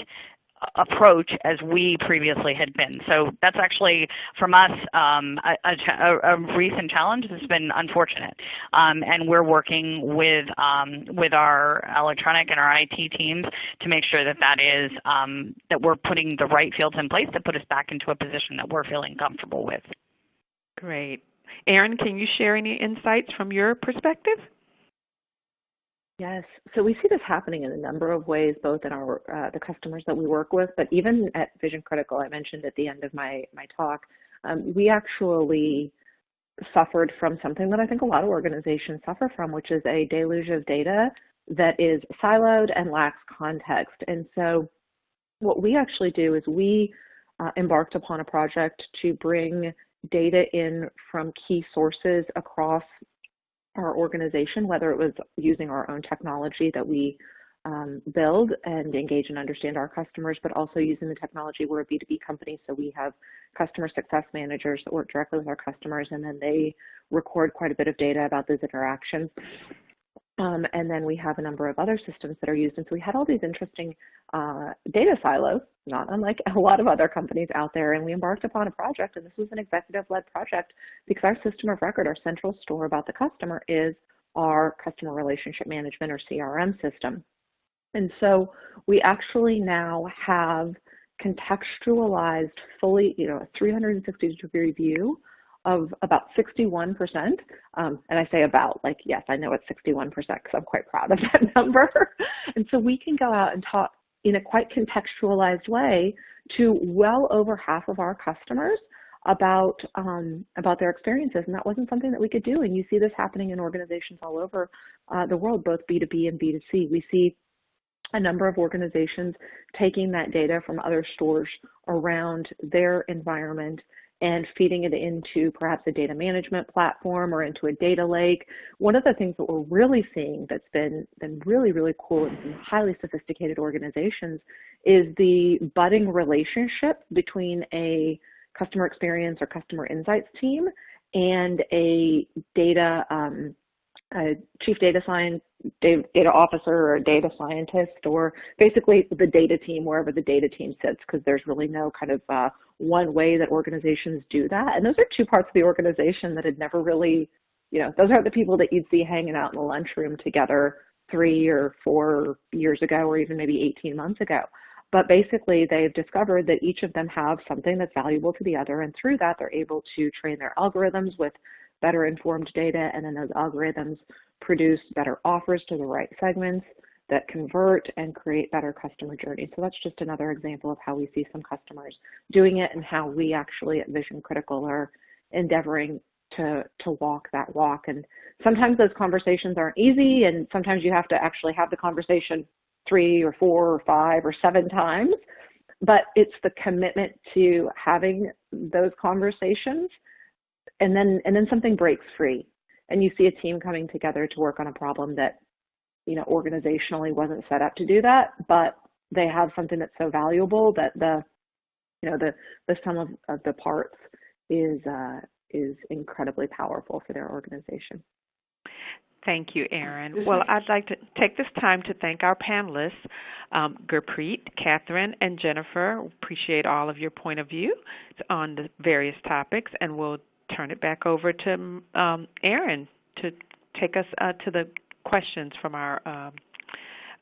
approach as we previously had been. So that's actually, from us, a recent challenge that's been unfortunate. And we're working with our electronic and our IT teams to make sure that is that we're putting the right fields in place that put us back into a position that we're feeling comfortable with. Great. Erin, can you share any insights from your perspective? Yes, so we see this happening in a number of ways, both in our the customers that we work with, but even at Vision Critical, I mentioned at the end of my talk, we actually suffered from something that I think a lot of organizations suffer from, which is a deluge of data that is siloed and lacks context. And so what we actually do is we embarked upon a project to bring data in from key sources across our organization, whether it was using our own technology that we build and engage and understand our customers, but also using the technology. We're a B2B company, so we have customer success managers that work directly with our customers, and then they record quite a bit of data about those interactions. And then we have a number of other systems that are used. And so we had all these interesting data silos, not unlike a lot of other companies out there. And we embarked upon a project, and this was an executive-led project, because our system of record, our central store about the customer, is our customer relationship management, or CRM system. And so we actually now have contextualized fully, a 360-degree view of about 61%, and I say about, like, yes, I know it's 61% because I'm quite proud of that number. And so we can go out and talk in a quite contextualized way to well over half of our customers about their experiences, and that wasn't something that we could do. And you see this happening in organizations all over the world, both B2B and B2C. We see a number of organizations taking that data from other stores around their environment and feeding it into perhaps a data management platform or into a data lake. One of the things that we're really seeing that's been really, really cool in some highly sophisticated organizations is the budding relationship between a customer experience or customer insights team and a chief data officer or a data scientist, or basically the data team, wherever the data team sits, because there's really no kind of one way that organizations do that. And those are two parts of the organization that had never really, those aren't the people that you'd see hanging out in the lunchroom together 3 or 4 years ago, or even maybe 18 months ago. But basically, they've discovered that each of them have something that's valuable to the other, and through that, they're able to train their algorithms with better informed data, and then those algorithms produce better offers to the right segments that convert and create better customer journeys. So that's just another example of how we see some customers doing it, and how we actually at Vision Critical are endeavoring to walk that walk. And sometimes those conversations aren't easy, and sometimes you have to actually have the conversation 3 or 4 or 5 or 7 times, but it's the commitment to having those conversations, and then something breaks free, and you see a team coming together to work on a problem that, organizationally wasn't set up to do that, but they have something that's so valuable that the sum of the parts is incredibly powerful for their organization. Thank you, Erin. Well, I'd like to take this time to thank our panelists, Gurpreet, Catherine, and Jennifer. Appreciate all of your point of view on the various topics, and we'll turn it back over to Erin to take us to the questions from our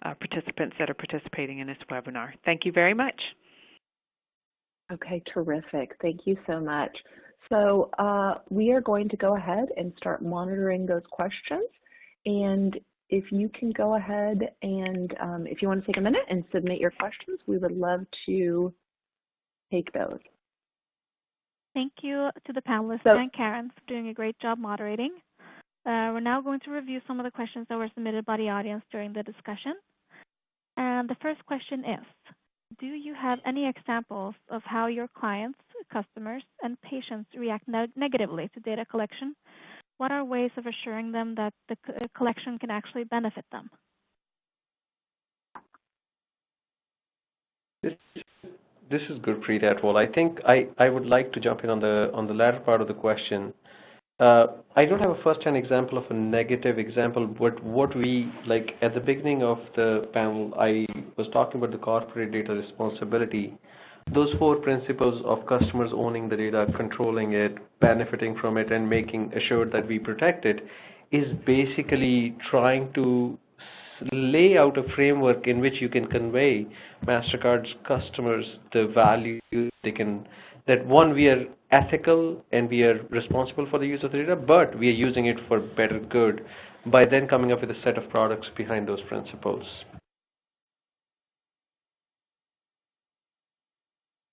participants that are participating in this webinar. Thank you very much. Okay, terrific. Thank you so much. So we are going to go ahead and start monitoring those questions. And if you can go ahead and if you want to take a minute and submit your questions, we would love to take those. Thank you to the panelists and Karen for doing a great job moderating. We're now going to review some of the questions that were submitted by the audience during the discussion. And the first question is, do you have any examples of how your clients, customers, and patients react negatively to data collection? What are ways of assuring them that the collection can actually benefit them? This is Gurpreet Atwal. I think I would like to jump in on the latter part of the question. I don't have a first-hand example of a negative example, but what we, like at the beginning of the panel, I was talking about the corporate data responsibility. Those 4 principles of customers owning the data, controlling it, benefiting from it, and making assured that we protect it is basically trying to lay out a framework in which you can convey MasterCard's customers the value they can that one, we are ethical and we are responsible for the use of the data, but we are using it for better good by then coming up with a set of products behind those principles.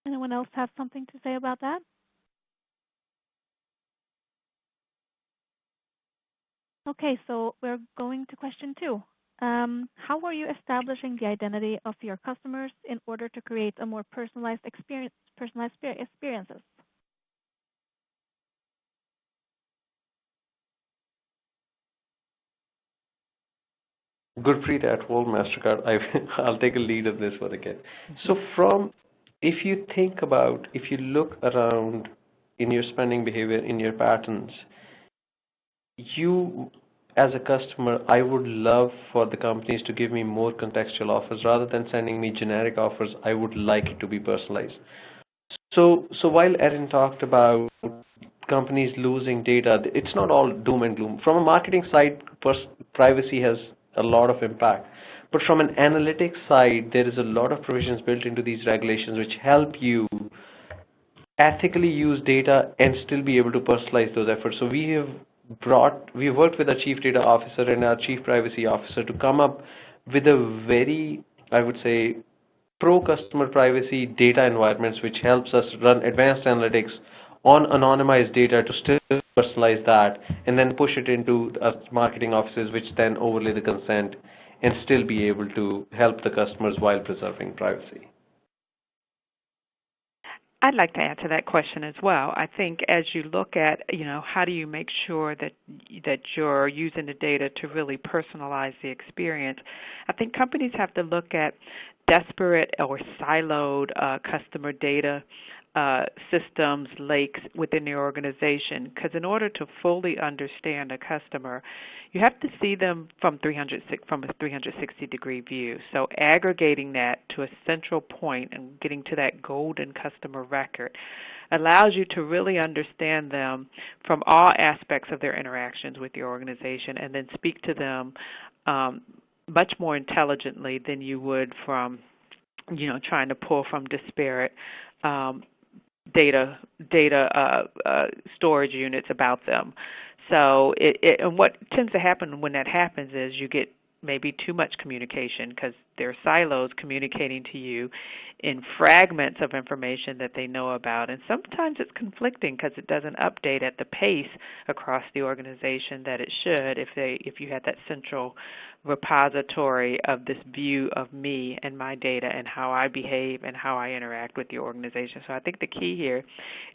Anyone else have something to say about that? Okay, so we're going to question 2. How are you establishing the identity of your customers in order to create a more personalized experiences? Gurpreet at World Mastercard, I'll take a lead on this one again. So if you think about, if you look around in your spending behavior, in your patterns, you, as a customer, I would love for the companies to give me more contextual offers rather than sending me generic offers. I would like it to be personalized. So while Erin talked about companies losing data, it's not all doom and gloom. From a marketing side, privacy has a lot of impact. But from an analytics side, there is a lot of provisions built into these regulations which help you ethically use data and still be able to personalize those efforts. So we've worked with our chief data officer and our chief privacy officer to come up with a very, I would say, pro-customer privacy data environments, which helps us run advanced analytics on anonymized data to still personalize that and then push it into marketing offices, which then overlay the consent and still be able to help the customers while preserving privacy. I'd like to add to that question as well. I think as you look at, how do you make sure that you're using the data to really personalize the experience, I think companies have to look at disparate or siloed customer data systems, lakes within the organization, because in order to fully understand a customer, you have to see them from a 360-degree view. So aggregating that to a central point and getting to that golden customer record allows you to really understand them from all aspects of their interactions with your organization and then speak to them much more intelligently than you would from, trying to pull from disparate data storage units about them. So and what tends to happen when that happens is you get maybe too much communication because there are silos communicating to you in fragments of information that they know about. And sometimes it's conflicting because it doesn't update at the pace across the organization that it should if you had that central repository of this view of me and my data and how I behave and how I interact with the organization. So I think the key here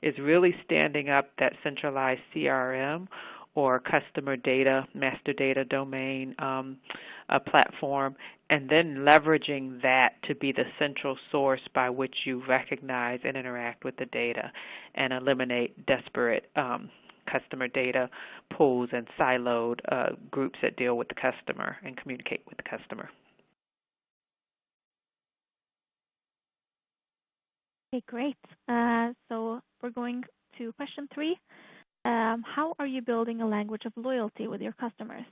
is really standing up that centralized CRM or customer data, master data domain platform, and then leveraging that to be the central source by which you recognize and interact with the data and eliminate disparate customer data pools and siloed groups that deal with the customer and communicate with the customer. Okay, great. So we're going to question 3. How are you building a language of loyalty with your customers?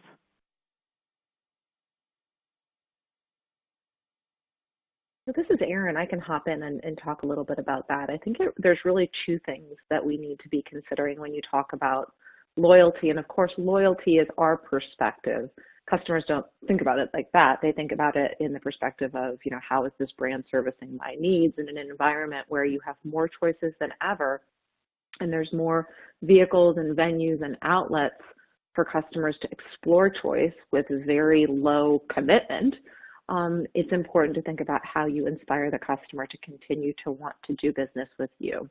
So this is Erin. I can hop in and talk a little bit about that. I think there's really 2 things that we need to be considering when you talk about loyalty. And of course, loyalty is our perspective. Customers don't think about it like that. They think about it in the perspective of, how is this brand servicing my needs in an environment where you have more choices than ever, and there's more vehicles and venues and outlets for customers to explore choice with very low commitment. It's important to think about how you inspire the customer to continue to want to do business with you.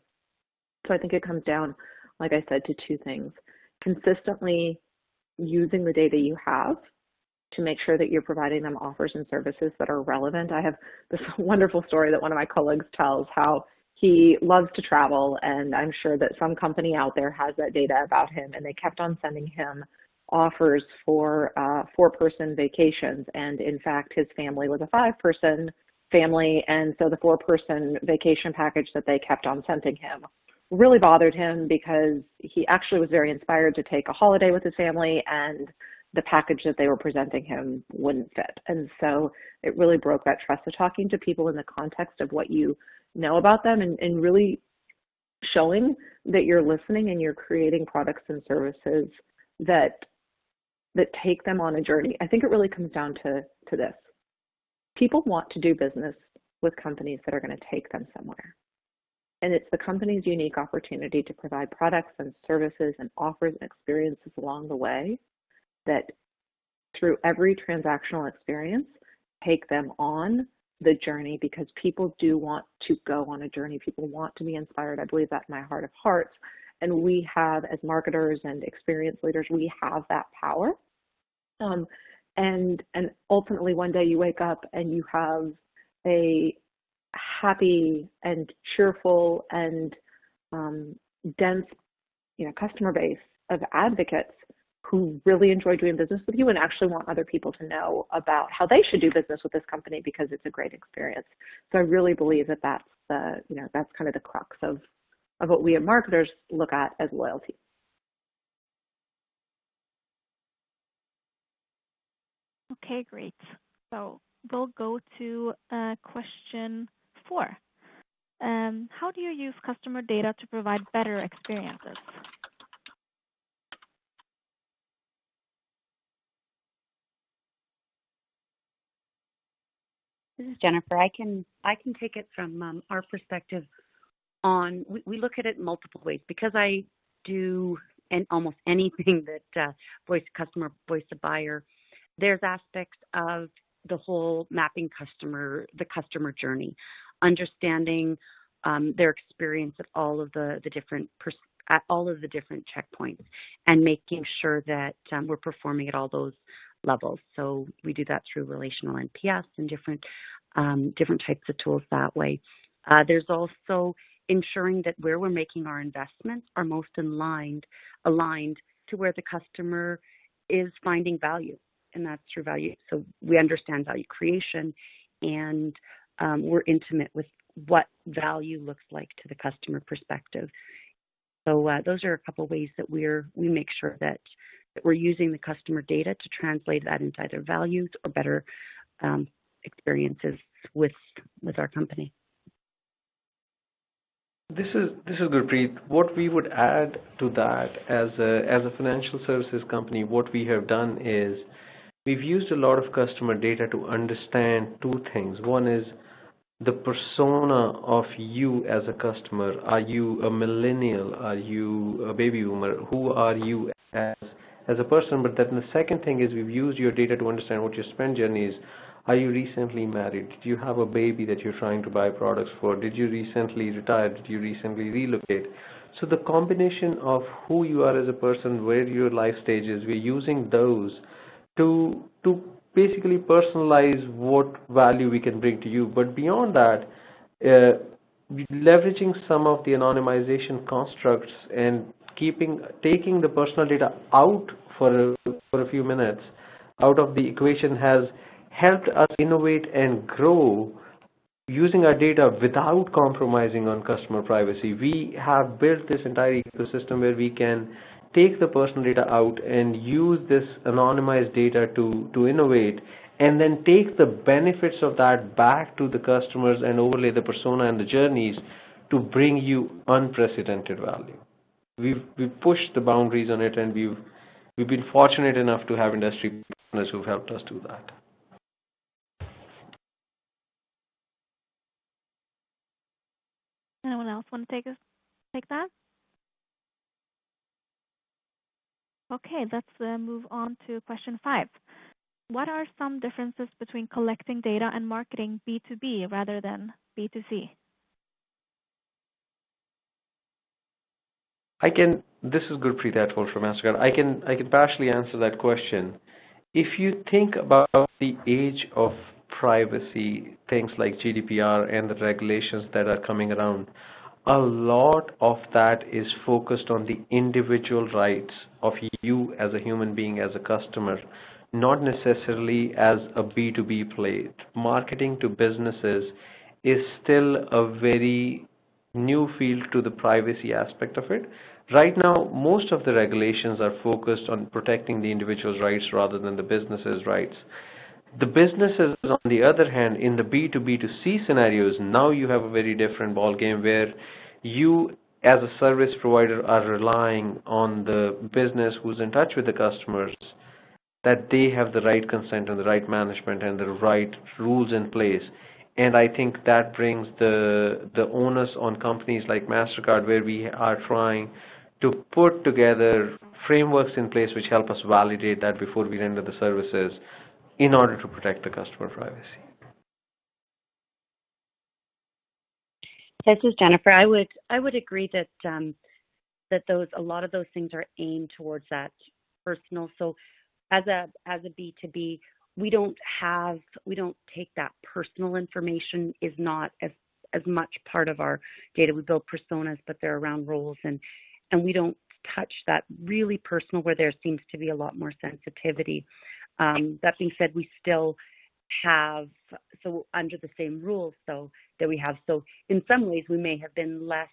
So I think it comes down, like I said, to 2 things. Consistently using the data you have to make sure that you're providing them offers and services that are relevant. I have this wonderful story that one of my colleagues tells, how he loves to travel, and I'm sure that some company out there has that data about him, and they kept on sending him offers for 4-person vacations. And in fact, his family was a 5-person family, and so the 4-person vacation package that they kept on sending him really bothered him because he actually was very inspired to take a holiday with his family, and the package that they were presenting him wouldn't fit. And so it really broke that trust. So talking to people in the context of what you know about them and really showing that you're listening and you're creating products and services that take them on a journey. I think it really comes down to this. People want to do business with companies that are going to take them somewhere. And it's the company's unique opportunity to provide products and services and offers and experiences along the way that through every transactional experience take them on the journey, because people do want to go on a journey. People want to be inspired. I believe that in my heart of hearts. And we have, as marketers and experienced leaders, we have that power. And ultimately one day you wake up and you have a happy and cheerful and dense, customer base of advocates who really enjoy doing business with you and actually want other people to know about how they should do business with this company because it's a great experience. So I really believe that that's that's kind of the crux of what we as marketers look at as loyalty. Okay, great. So we'll go to question 4. How do you use customer data to provide better experiences? This is Jennifer. I can take it from our perspective on, we look at it in multiple ways, because I do almost anything that voice customer, voice a buyer. There's aspects of the whole mapping the customer journey, understanding their experience at all of the different checkpoints, and making sure that we're performing at all those levels. So we do that through relational NPS and different types of tools that way. There's also ensuring that where we're making our investments are most aligned to where the customer is finding value, and that's through value. So we understand value creation, and we're intimate with what value looks like to the customer perspective. So those are a couple of ways that we make sure that we're using the customer data to translate that into either values or better experiences with our company. This is Gurpreet. What we would add to that as a financial services company, what we have done is we've used a lot of customer data to understand two things. One is the persona of you as a customer. Are you a millennial? Are you a baby boomer? Who are you as a person? But then the second thing is we've used your data to understand what your spend journey is. Are you recently married? Did you have a baby that you're trying to buy products for? Did you recently retire? Did you recently relocate? So the combination of who you are as a person, where your life stage is, we're using those to basically personalize what value we can bring to you. But beyond that, leveraging some of the anonymization constructs and taking the personal data out for a few minutes out of the equation has helped us innovate and grow using our data without compromising on customer privacy. We have built this entire ecosystem where we can take the personal data out and use this anonymized data to innovate, and then take the benefits of that back to the customers and overlay the persona and the journeys to bring you unprecedented value. We've pushed the boundaries on it, and we've been fortunate enough to have industry partners who've helped us do that. Anyone else want to take that? Okay, let's move on to question 5. What are some differences between collecting data and marketing B2B rather than B2C? This is Gurpreet Atwal from MasterCard. I can partially answer that question. If you think about the age of privacy, things like GDPR and the regulations that are coming around, a lot of that is focused on the individual rights of you as a human being, as a customer, not necessarily as a B2B play. Marketing to businesses is still a very new field to the privacy aspect of it. Right now, most of the regulations are focused on protecting the individual's rights rather than the business's rights. The businesses, on the other hand, in the B2B2C scenarios, now you have a very different ballgame where you as a service provider, are relying on the business who's in touch with the customers, that they have the right consent and the right management and the right rules in place. And I think that brings the onus on companies like MasterCard, where we are trying to put together frameworks in place which help us validate that before we render the services in order to protect the customer privacy. This is Jennifer. I would agree that a lot of those things are aimed towards that personal. So as a B2B, we don't take that personal information is not as much part of our data. We build personas, but they're around roles, and we don't touch that really personal where there seems to be a lot more sensitivity. That being said, we still have, so under the same rules though that we have, so in some ways we may have been less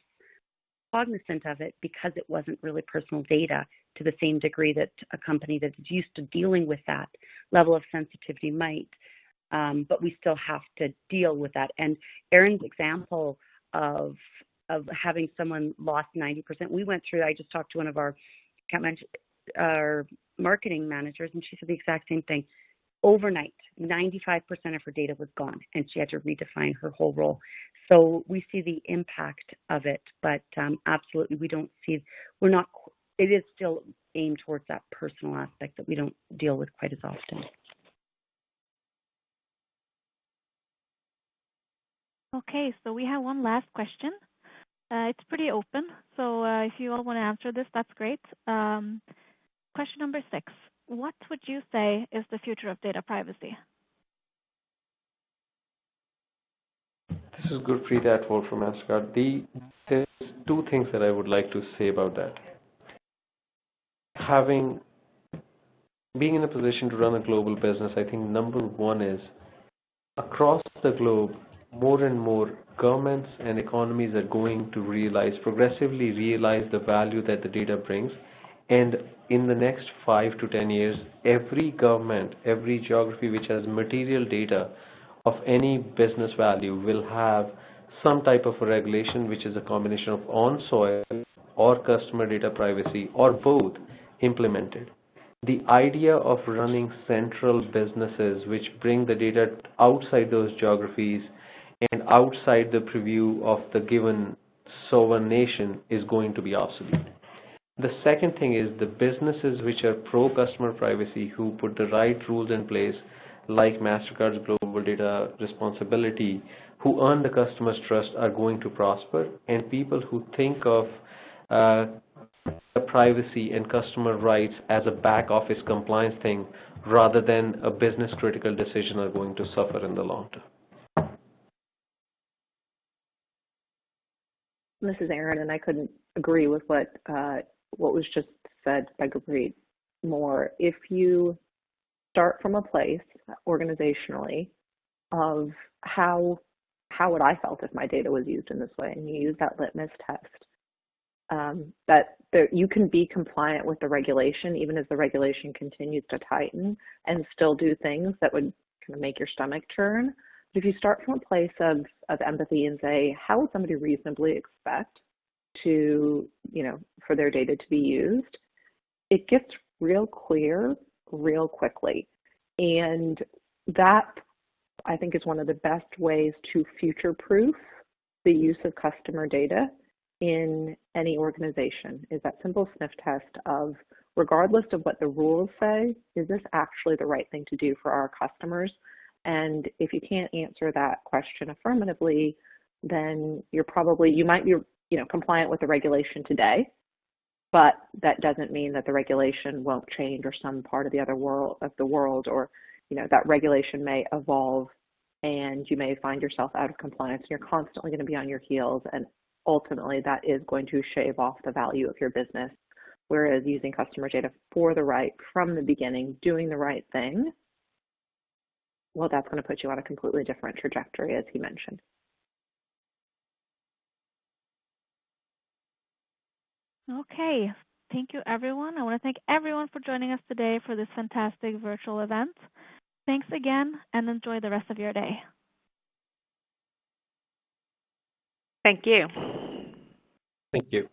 cognizant of it because it wasn't really personal data to the same degree that a company that is used to dealing with that level of sensitivity might, but we still have to deal with that. And Aaron's example of having someone lost 90%, we went through, I just talked to one of our marketing managers, and she said the exact same thing. Overnight, 95% of her data was gone, and she had to redefine her whole role. So we see the impact of it, but absolutely it is still aimed towards that personal aspect that we don't deal with quite as often. Okay, so we have one last question. It's pretty open, so if you all want to answer this, that's great. Question number 6. What would you say is the future of data privacy? This is Gurpreet Atwal from MasterCard. There's 2 things that I would like to say about that. Being in a position to run a global business, I think number 1 is across the globe, more and more governments and economies are going to progressively realize the value that the data brings. And in the next 5 to 10 years, every government, every geography which has material data of any business value will have some type of a regulation which is a combination of on-soil or customer data privacy or both implemented. The idea of running central businesses which bring the data outside those geographies and outside the preview of the given sovereign nation is going to be obsolete. The second thing is the businesses which are pro-customer privacy, who put the right rules in place, like MasterCard's Global Data Responsibility, who earn the customer's trust, are going to prosper. And people who think of privacy and customer rights as a back office compliance thing rather than a business critical decision are going to suffer in the long term. This is Erin, and I couldn't agree with what was just said by Gurpreet more. If you start from a place organizationally of how would I felt if my data was used in this way, and you use that litmus test, you can be compliant with the regulation even as the regulation continues to tighten and still do things that would kind of make your stomach turn. But if you start from a place of empathy and say, how would somebody reasonably expect for their data to be used, it gets real clear real quickly. And that, I think, is one of the best ways to future-proof the use of customer data in any organization, is that simple sniff test of, regardless of what the rules say, is this actually the right thing to do for our customers? And if you can't answer that question affirmatively, then you might be compliant with the regulation today, but that doesn't mean that the regulation won't change, or some part of the world, or that regulation may evolve and you may find yourself out of compliance. You're constantly going to be on your heels, and ultimately that is going to shave off the value of your business. Whereas using customer data for the right, from the beginning, doing the right thing, well, that's going to put you on a completely different trajectory, as he mentioned. Okay, thank you, everyone. I want to thank everyone for joining us today for this fantastic virtual event. Thanks again, and enjoy the rest of your day. Thank you. Thank you.